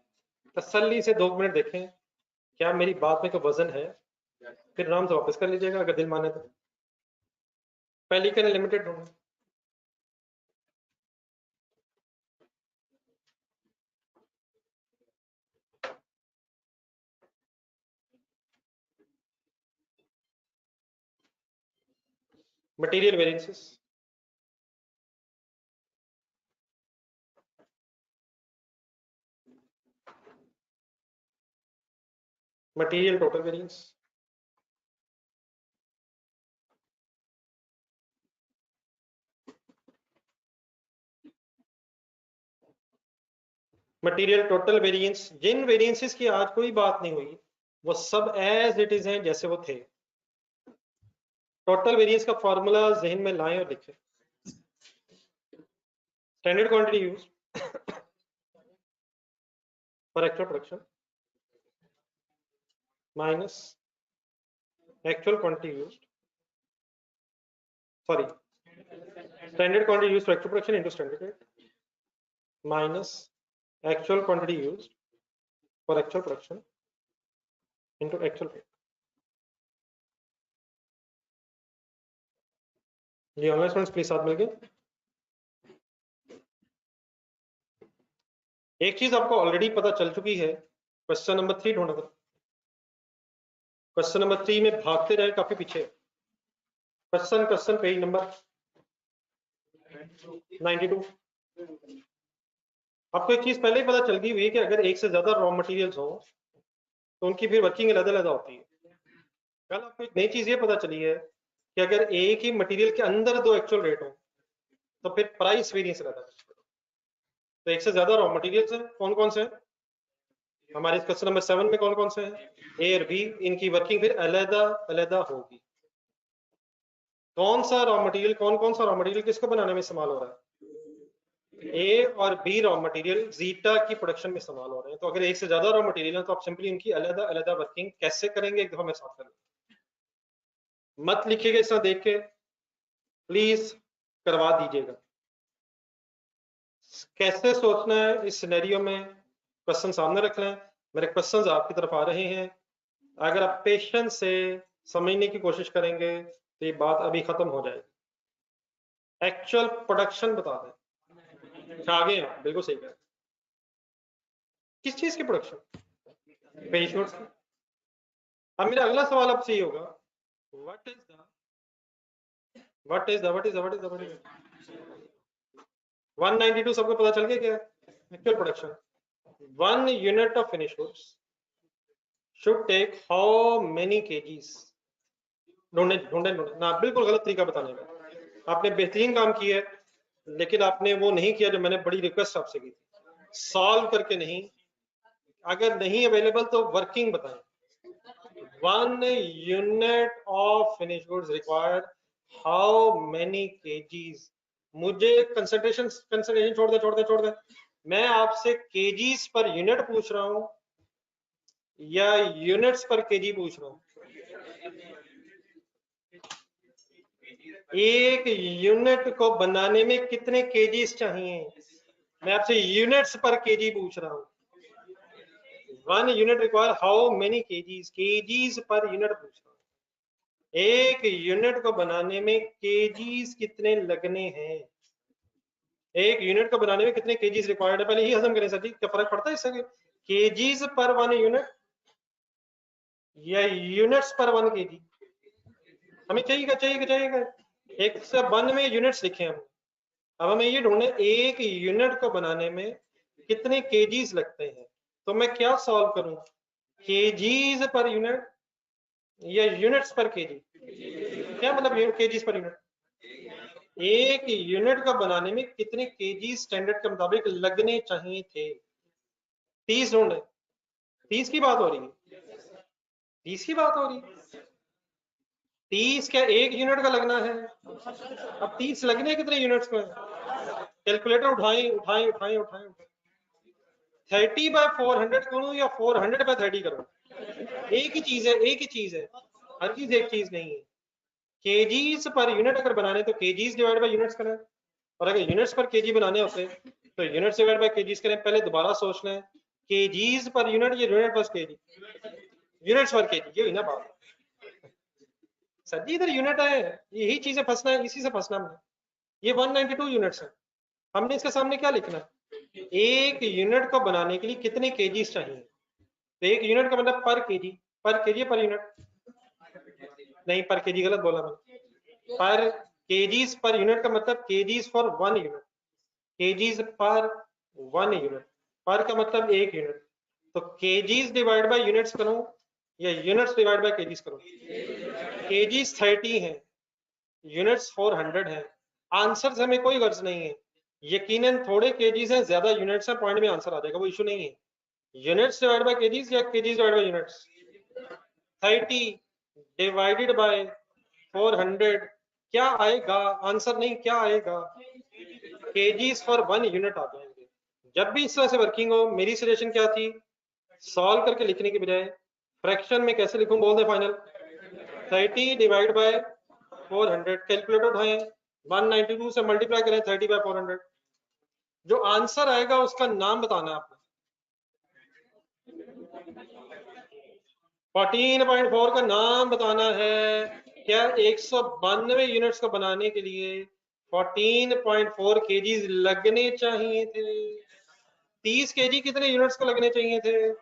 तसल्ली से 2 मिनट देखें क्या मेरी बात में कोई वजन है, फिर नाम से वापस कर लीजिएगा अगर दिल माने तो। पेलिकन लिमिटेड ढूंढें, material variances, material total variance, material total variance. जिन वेरिएंसेस की आज कोई बात नहीं हुई वो सब एज इट इज हैं जैसे वो थे। टोटल वेरिएंस का फॉर्मूला जहन में लाएं और लिखें। Standard quantity use for actual production minus actual quantity use, sorry, standard quantity use for actual production into standard rate minus actual quantity used for actual production into actual rate। ये online students please साथ मिलके एक चीज आपको already पता चल चुकी है, क्वेश्चन नंबर 3 ढूंढना था। क्वेश्चन नंबर 3 में भागते जाए, काफी पीछे। Question page number 92। आपको एक चीज पहले ही पता चल गई हुई है कि अगर एक से ज्यादा रॉ मटेरियल्स हो तो उनकी फिर वर्किंग अलग अलग होती है। कल आपको एक नई चीज ये पता चली है कि अगर एक ही मटेरियल के अंदर दो एक्चुअल रेट हो तो फिर प्राइस वेरिएंस रहता है। तो एक से ज्यादा रॉ मटेरियल्स हैं, कौन कौन से हैं हमारे क्वेश्चन नंबर 7 में, कौन कौन से हैं? ए और बी, इनकी वर्किंग फिर अलग अलग होगी। कौन सा रॉ मटेरियल, कौन कौन सा रॉ मटेरियल किसको बनाने में इस्तेमाल हो रहा है? ए और बी रॉ मटेरियल जीटा की प्रोडक्शन में इस्तेमाल हो रहे हैं। तो अगर एक से ज्यादा रॉ मटेरियल है तो आप सिंपली उनकी अलग अलग वर्किंग कैसे करेंगे, एक दफा मैं साफ करूँ। मत लिखिएगा इस तरह देख के, प्लीज करवा दीजिएगा। कैसे सोचना है इस सिनेरियो में, क्वेश्चन सामने रख लें, मेरे क्वेश्चंस आपकी तरफ आ रहे हैं। अगर आप पेशेंस से समझने की कोशिश करेंगे तो ये बात अभी खत्म हो जाएगी। एक्चुअल प्रोडक्शन बता दें, आगे हैं, बिल्कुल सही कह रहे हैं। किस चीज की प्रोडक्शन? पेज नोट्स की। अब मेरा अगला सवाल आपसे ये होगा, व्हाट इज द 192 सबको पता चल गया क्या? Actual production 1 unit of finish goods should take how many kgs? ढूंढे ढूंढे ढूंढे ना, बिल्कुल गलत तरीका बताने का। आपने बेहतरीन काम किया है, लेकिन आपने वो नहीं किया जो मैंने बड़ी रिक्वेस्ट आपसे की थी, सॉल्व करके नहीं। अगर नहीं अवेलेबल तो वर्किंग बताएं। 1 unit of finish goods required how many KGs? मुझे कंसंट्रेशन छोड़ दे। मैं आपसे केजीज पर यूनिट पूछ रहा हूं या यूनिट्स पर केजी पूछ रहा हूं? एक यूनिट को बनाने में कितने केजीज चाहिए? मैं आपसे यूनिट्स पर केजी पूछ रहा हूं। 1 unit require how many KGs? KGs per unit पूछ रहा हूं। एक यूनिट को बनाने में केजीज कितने लगने हैं? एक यूनिट को बनाने में कितने केजीज रिक्वायर्ड है? पहले ही हजम करें सर जी, क्या फर्क पड़ता है इससे? केजीज पर 1 यूनिट या यूनिट्स पर 1 केजी? हमें चाहिए। एक से 1 में यूनिट्स लिखे हम। अब हमें ये ढूंढे एक यूनिट को बनाने में कितने केजीज लगते हैं। तो मैं क्या सॉल्व करूं, केजीज पर यूनिट या यूनिट्स पर केजी? क्या मतलब केजीज पर यूनिट? एक यूनिट को बनाने में कितने केजी स्टैंडर्ड के मुताबिक लगने चाहिए थे? 30 ढूंढे। 30 की बात हो रही है, 30 की बात हो रही है। 30 क्या एक यूनिट का लगना है? अब 30 लगने कितने यूनिट्स को है? कैलकुलेटर उठाएं। 30/400 करूं या 400/30 करूं? एक ही चीज है, हर चीज एक चीज नहीं है। केजीज पर यूनिट अगर बनाने तो केजीज डिवाइड बाय यूनिट्स करें, और अगर यूनिट्स पर केजी बनाने होते तो यूनिट्स डिवाइड बाय केजीज करें। पहले दोबारा सोच लें, केजीज पर यूनिट या यूनिट पर केजी? यूनिट्स पर केजी, ये हुई ना बात। सर जी इधर यूनिट है, यही चीजें फंसना है, इसी से फंसना हमने। ये 192 यूनिट्स है, हमने इसके सामने क्या लिखना है? एक यूनिट को बनाने के लिए कितने केजीज चाहिए? तो एक यूनिट का मतलब पर केजी पर यूनिट नहीं, पर केजी गलत बोला मैंने। पर केजीज पर यूनिट का मतलब केजीज फॉर 1 यूनिट, केजीज पर 1 यूनिट, पर का मतलब एक यूनिट। तो केजीज डिवाइड बाय यूनिट्स करूं या यूनिट्स डिवाइड बाय केजीज करूं? केजीज 30 है, यूनिट्स 400 है। आंसर से हमें कोई गर्ज नहीं है, यकीनन थोड़े केजीज हैं, ज्यादा यूनिट्स हैं, पॉइंट में आंसर आ जाएगा, वो इशू नहीं है। यूनिट्स डिवाइड बाय केजीज या KGs divide by units? 30 divided by 400 क्या आएगा? आंसर नहीं, क्या आएगा? केजीज फॉर 1 यूनिट आ जाएंगे। जब भी इस तरह से वर्किंग हो, मेरी सजेशन क्या थी, सॉल्व करके लिखने की बजाय फ्रैक्शन में कैसे लिखूं, बोल दे फाइनल। 30 डिवाइड बाय 400, कैलकुलेटर उठाएं, 192 से मल्टीप्लाई करें 30/400। जो आंसर आएगा उसका नाम बताना है आपने। 14.4 का नाम बताना है। क्या 192 यूनिट्स को बनाने के लिए 14.4 केजीज लगने चाहिए थे? 30 केजी कितने यूनिट्स को लगने चाहिए थे?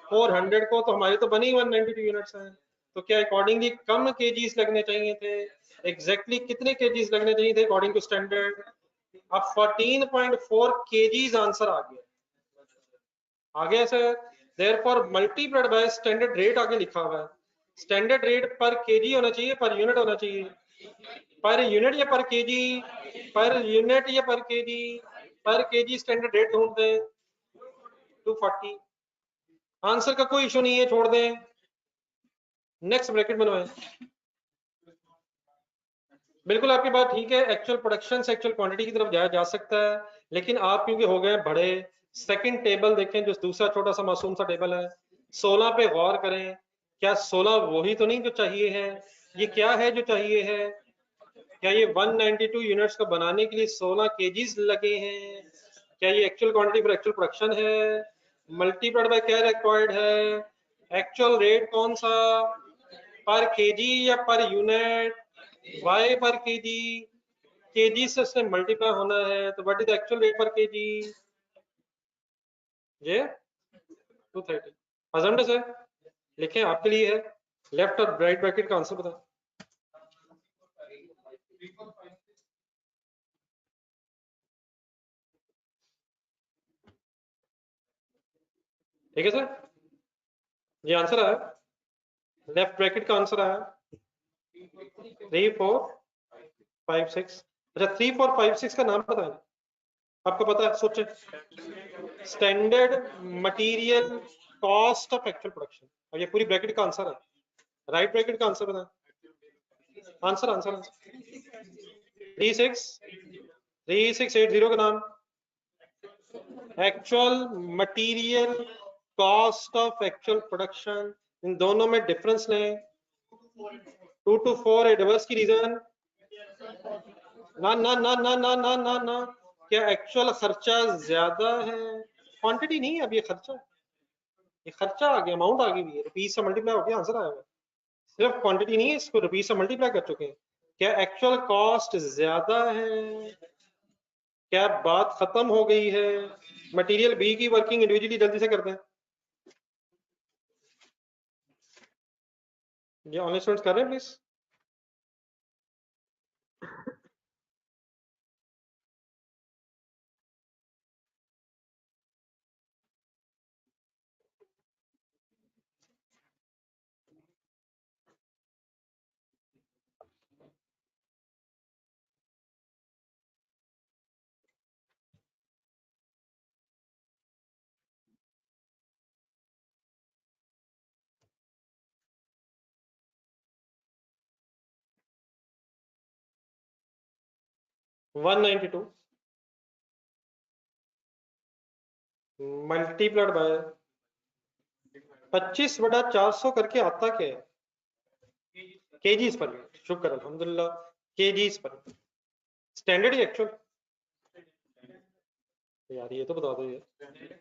400 को, तो हमारी तो बनी 192 यूनिट्स हैं, तो क्या अकॉर्डिंगली कम केजीस लगने चाहिए थे? एग्जैक्टली कितने केजीस लगने चाहिए थे अकॉर्डिंग टू स्टैंडर्ड? अब 14.4 केजीस आंसर आ गया sir. Therefore multiplied by standard rate आगे लिखा हुआ है। स्टैंडर्ड रेट पर केजी होना चाहिए, पर यूनिट होना चाहिए? पर यूनिट या पर केजी? पर यूनिट या पर केजी? पर केजी स्टैंडर्ड रेट ढूंढ दें 240। आंसर का कोई इशू नहीं है, छोड़ दें। नेक्स्ट ब्रैकेट बनवाएं। बिल्कुल आपकी बात ठीक है, एक्चुअल प्रोडक्शन से एक्चुअल क्वांटिटी की तरफ जाया जा सकता है, लेकिन आप क्योंकि हो गए बड़े, सेकंड टेबल देखें, जो दूसरा छोटा सा मासूम सा टेबल है, 16 पे गौर करें। क्या 16 वही तो नहीं जो चाहिए है? ये क्या है जो चाहिए है? क्या ये 192 यूनिट्स को बनाने के लिए 16 केजीज लगे हैं? क्या ये एक्चुअल क्वांटिटी पर एक्चुअल प्रोडक्शन है? मल्टीप्लाइड बाय क्या रिक्वायर्ड है? एक्चुअल रेट कौन सा, पर केजी या पर यूनिट? वाई पर केजी, केजी से उसने मल्टीप्लाई होना है, तो व्हाट इज एक्चुअल रेट पर केजी? ये 230। अजम्प्ट है, लिखें आपके लिए है। लेफ्ट और राइट ब्रैकेट का आंसर बताएं। ठीक है सर, ये आंसर आया, लेफ्ट ब्रैकेट का आंसर आया 3 4 5 6। अच्छा 3 4 5 6 का नाम बताएं, आपको पता है? सोचें। Standard material cost of actual production, और ये पूरी ब्रैकेट का आंसर है। राइट ब्रैकेट का आंसर बताएं। आंसर आंसर 3680 का नाम, actual material cost of actual production. इन दोनों में डिफरेंस लें। 2 to 4 एडवर्स की रीजन ना ना ना ना ना ना ना ना, क्या एक्चुअल खर्चा ज्यादा है? क्वांटिटी नहीं है, अब ये खर्चा, ये खर्चा आ गया, अमाउंट आ गई है, रुपीज से मल्टीप्लाई हो गया, आंसर आया हुआ। सिर्फ क्वांटिटी नहीं है, इसको रुपीज से मल्टीप्लाई कर चुके हैं। क्या एक्चुअल कॉस्ट ज्यादा है? क्या बात खत्म हो गई है? मटेरियल बी की वर्किंग इंडिविजुअली जल्दी से करते हैं। ये ऑनलाइन स्टूडेंट्स कर रहे हैं प्लीज। वन 92 मल्टीप्लाइड बाय 25/400 करके आता क्या है? केजीज पर यूनिट, शुक्र अल्हम्दुलिल्लाह, केजीज पर। स्टैंडर्ड ही एक्चुअल, यार ये तो बता दो, ये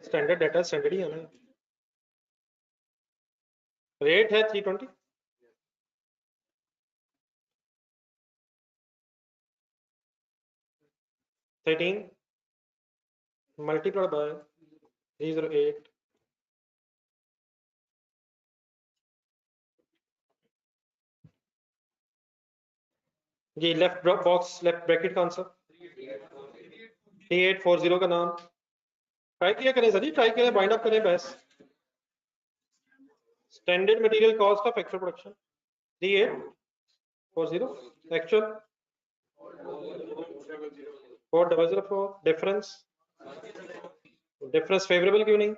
स्टैंडर्ड डाटा स्टैंडर्ड ही है ना। रेट है 320, मल्टीप्लाइड बाय 308। ये लेफ्ट बॉक्स, लेफ्ट ब्रैकेट का आंसर 3840 का नाम। ट्राई किया करें सर जी, ट्राई करें, बाइंड अप करें बस। Standard material cost of actual production 3840 actual 4004। Difference, difference favourable क्यों नहीं?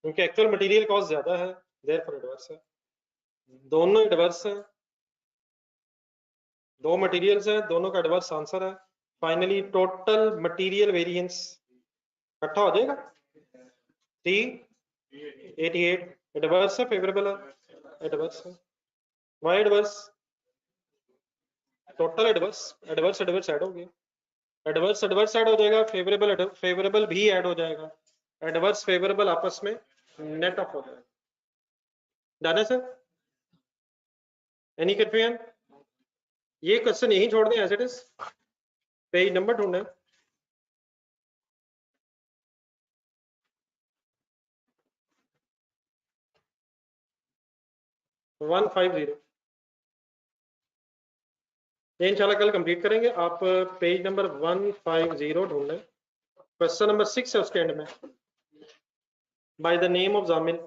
क्योंकि एक्चुअल मटेरियल कॉस्ट ज्यादा है, देयरफॉर एडवर्स है। दोनों एडवर्स हैं, दो मटेरियल्स हैं, दोनों का एडवर्स आंसर है। फाइनली टोटल मटेरियल वेरिएंस इकट्ठा हो जाएगा 388। एडवर्स है फेवरेबल है? एडवर्स है। Y adverse? Total adverse, adverse adverse add हो गया, एडवर्स एडवर्स ऐड हो जाएगा, फेवरेबल फेवरेबल भी ऐड हो जाएगा, एडवर्स फेवरेबल आपस में नेट ऑफ हो जाएगा। डन है सर? Any confusion? ये क्वेश्चन यही छोड़ दें as it is, page number ढूंढें। 150। ये इंशाल्लाह कल कंप्लीट करेंगे। आप पेज नंबर 150 ढूंढें, क्वेश्चन नंबर 6 है उसके एंड में, bye the name of Jamil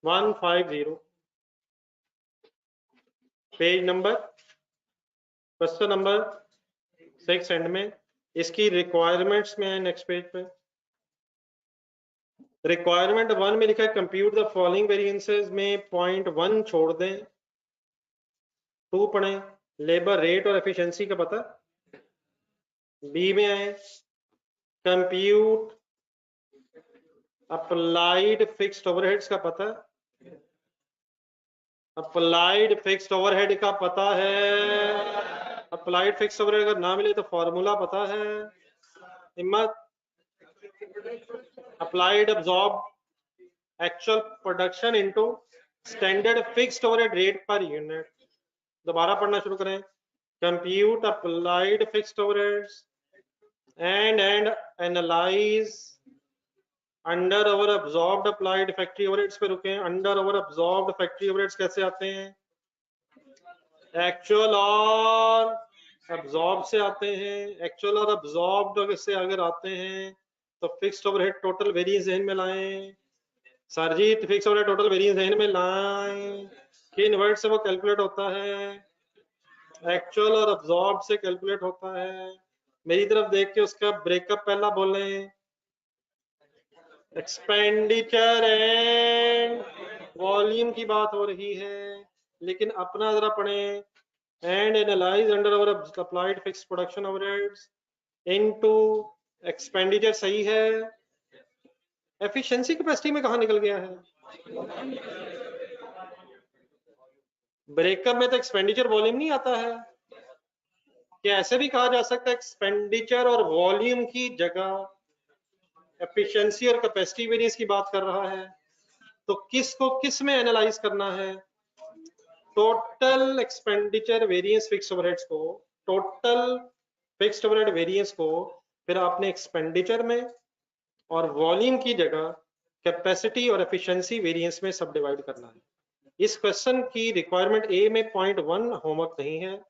150, page number, question number 6 and में। इसकी रिक्वायरमेंट्स में है नेक्स्ट पेज पे। रिक्वायरमेंट 1 में लिखा है कंप्यूट द फॉलोइंग वेरिएंसेस में पॉइंट 1 छोड़ दें, 2 पढ़ें, लेबर रेट और एफिशिएंसी का पता। बी में आए कंप्यूट अप्लाइड फिक्स्ड ओवरहेड्स का पता। अप्लाइड फिक्स्ड ओवरहेड का पता है। अप्लाइड फिक्स्ड ओवरहेड अगर ना मिले तो फॉर्मूला पता है। हिम्मत। Applied absorb actual production into standard fixed overhead rate per unit. दोबारा पढ़ना शुरू करें। Compute applied fixed overheads and analyse under over absorbed applied factory overheads पे रुके। Under over absorbed factory overheads कैसे आते हैं? एक्चुअल और अब्सॉर्ब से आते हैं। एक्चुअल और अब्सॉर्ब्ड से अगर आते हैं तो फिक्स्ड ओवरहेड टोटल वेरिएंस जहन में लाएं। सरजीत फिक्स्ड ओवरहेड टोटल वेरिएंस जहन में लाएं। किन वर्ड से वो कैलकुलेट होता है? एक्चुअल और अब्सॉर्ब से कैलकुलेट होता है। मेरी तरफ देख के उसका ब्रेकअप पहला बोलें। एक्सपेंडिचर एंड वॉल्यूम की बात हो रही है, लेकिन अपना जरा पढ़ें। And analyse under over applied fixed production overheads into expenditure सही है। एफिशिएंसी कैपेसिटी में कहां निकल गया है? ब्रेकअप में तो एक्सपेंडिचर वॉल्यूम नहीं आता है। क्या ऐसे भी कहा जा सकता है एक्सपेंडिचर और वॉल्यूम की जगह एफिशिएंसी और कैपेसिटी वेरिएंस की बात कर रहा है? तो किसको किस में एनालाइज करना है? Total expenditure variance fixed overheads को, टोटल फिक्स्ड ओवरहेड वेरिएंस को फिर आपने एक्सपेंडिचर में और वॉल्यूम की जगह कैपेसिटी और एफिशिएंसी वेरिएंस में सब डिवाइड करना है। इस क्वेश्चन की रिक्वायरमेंट ए में पॉइंट 1 होमवर्क नहीं है।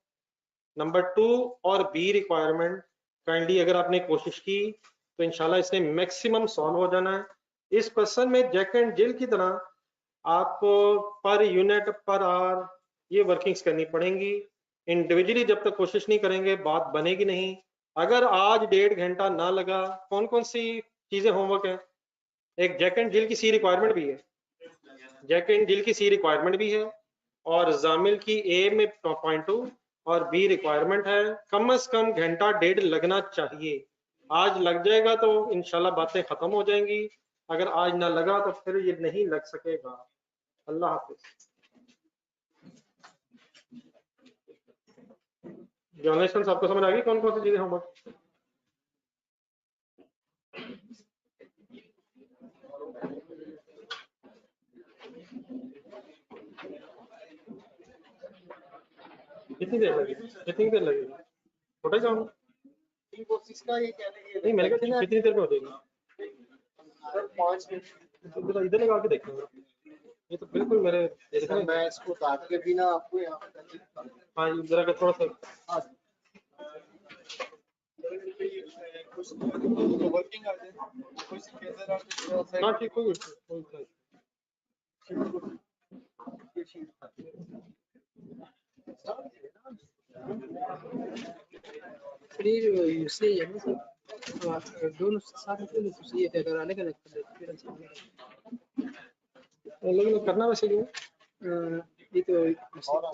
नंबर 2 और बी रिक्वायरमेंट काइंडली अगर आपने कोशिश की तो इंशाल्लाह इसने मैक्सिमम सॉल्व हो जाना है। इस क्वेश्चन में जैक एंड जिल की तरह आपको पर यूनिट पर आवर ये वर्किंग्स करनी पड़ेंगी। इंडिविजुअली जब तक कोशिश नहीं करेंगे बात बनेगी नहीं। अगर आज 1.5 घंटा ना लगा, कौन कौन सी चीजें होमवर्क है? एक जैक एंड जिल की सी रिक्वायरमेंट भी है, जैक एंड जिल की सी रिक्वायरमेंट भी है, और जामिल की ए में पॉइंट 2 और बी रिक्वायरमेंट है। कम से कम घंटा 1.5 लगना चाहिए। आज लग जाएगा तो इंशाल्लाह बातें खत्म हो जाएंगी। अगर आज ना लगा तो फिर ये नहीं लग सकेगा। अल्लाह हाफिज। जर्नलिस्ट आपको समझ आ गई कौन कौन सी चीजें होमवर्क? कितनी देर लगेगी? कितनी देर लगेगी? छोटा ही काम नहीं, मैंने कहा कितनी देर में हो जाएगी? 5 मिनट। इधर लगा के देखेंगे। ये तो बिल्कुल मेरे मैं इसको काट के भी ना आपको यहाँ। हाँ जरा का थोड़ा सा वर्किंग आ जाए। हाँ ठीक कोई दोनों साथ में ये अगर अलग अलग करना वैसे क्यों? ये तो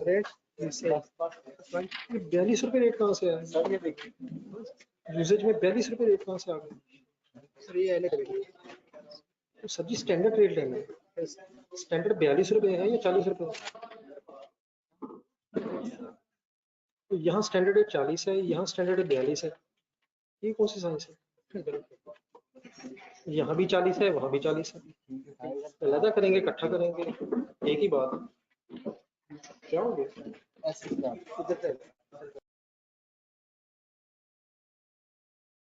रेट 42 रुपये रेट कहाँ से आया? यूसेज में 42 रुपये रेट कहाँ से आ गया? सर ये अलग तो सब्जी स्टैंडर्ड रेट लेना है। स्टैंडर्ड 42 रुपये है या 40 रुपये? तो यहाँ स्टैंडर्ड रेट 40 है, यहाँ स्टैंडर्ड रेट 42 है। ये कौन सी साइंस है? यहाँ भी 40 है, वहाँ भी 40 है। अलग करेंगे इकट्ठा करेंगे एक ही बात क्या हो गया?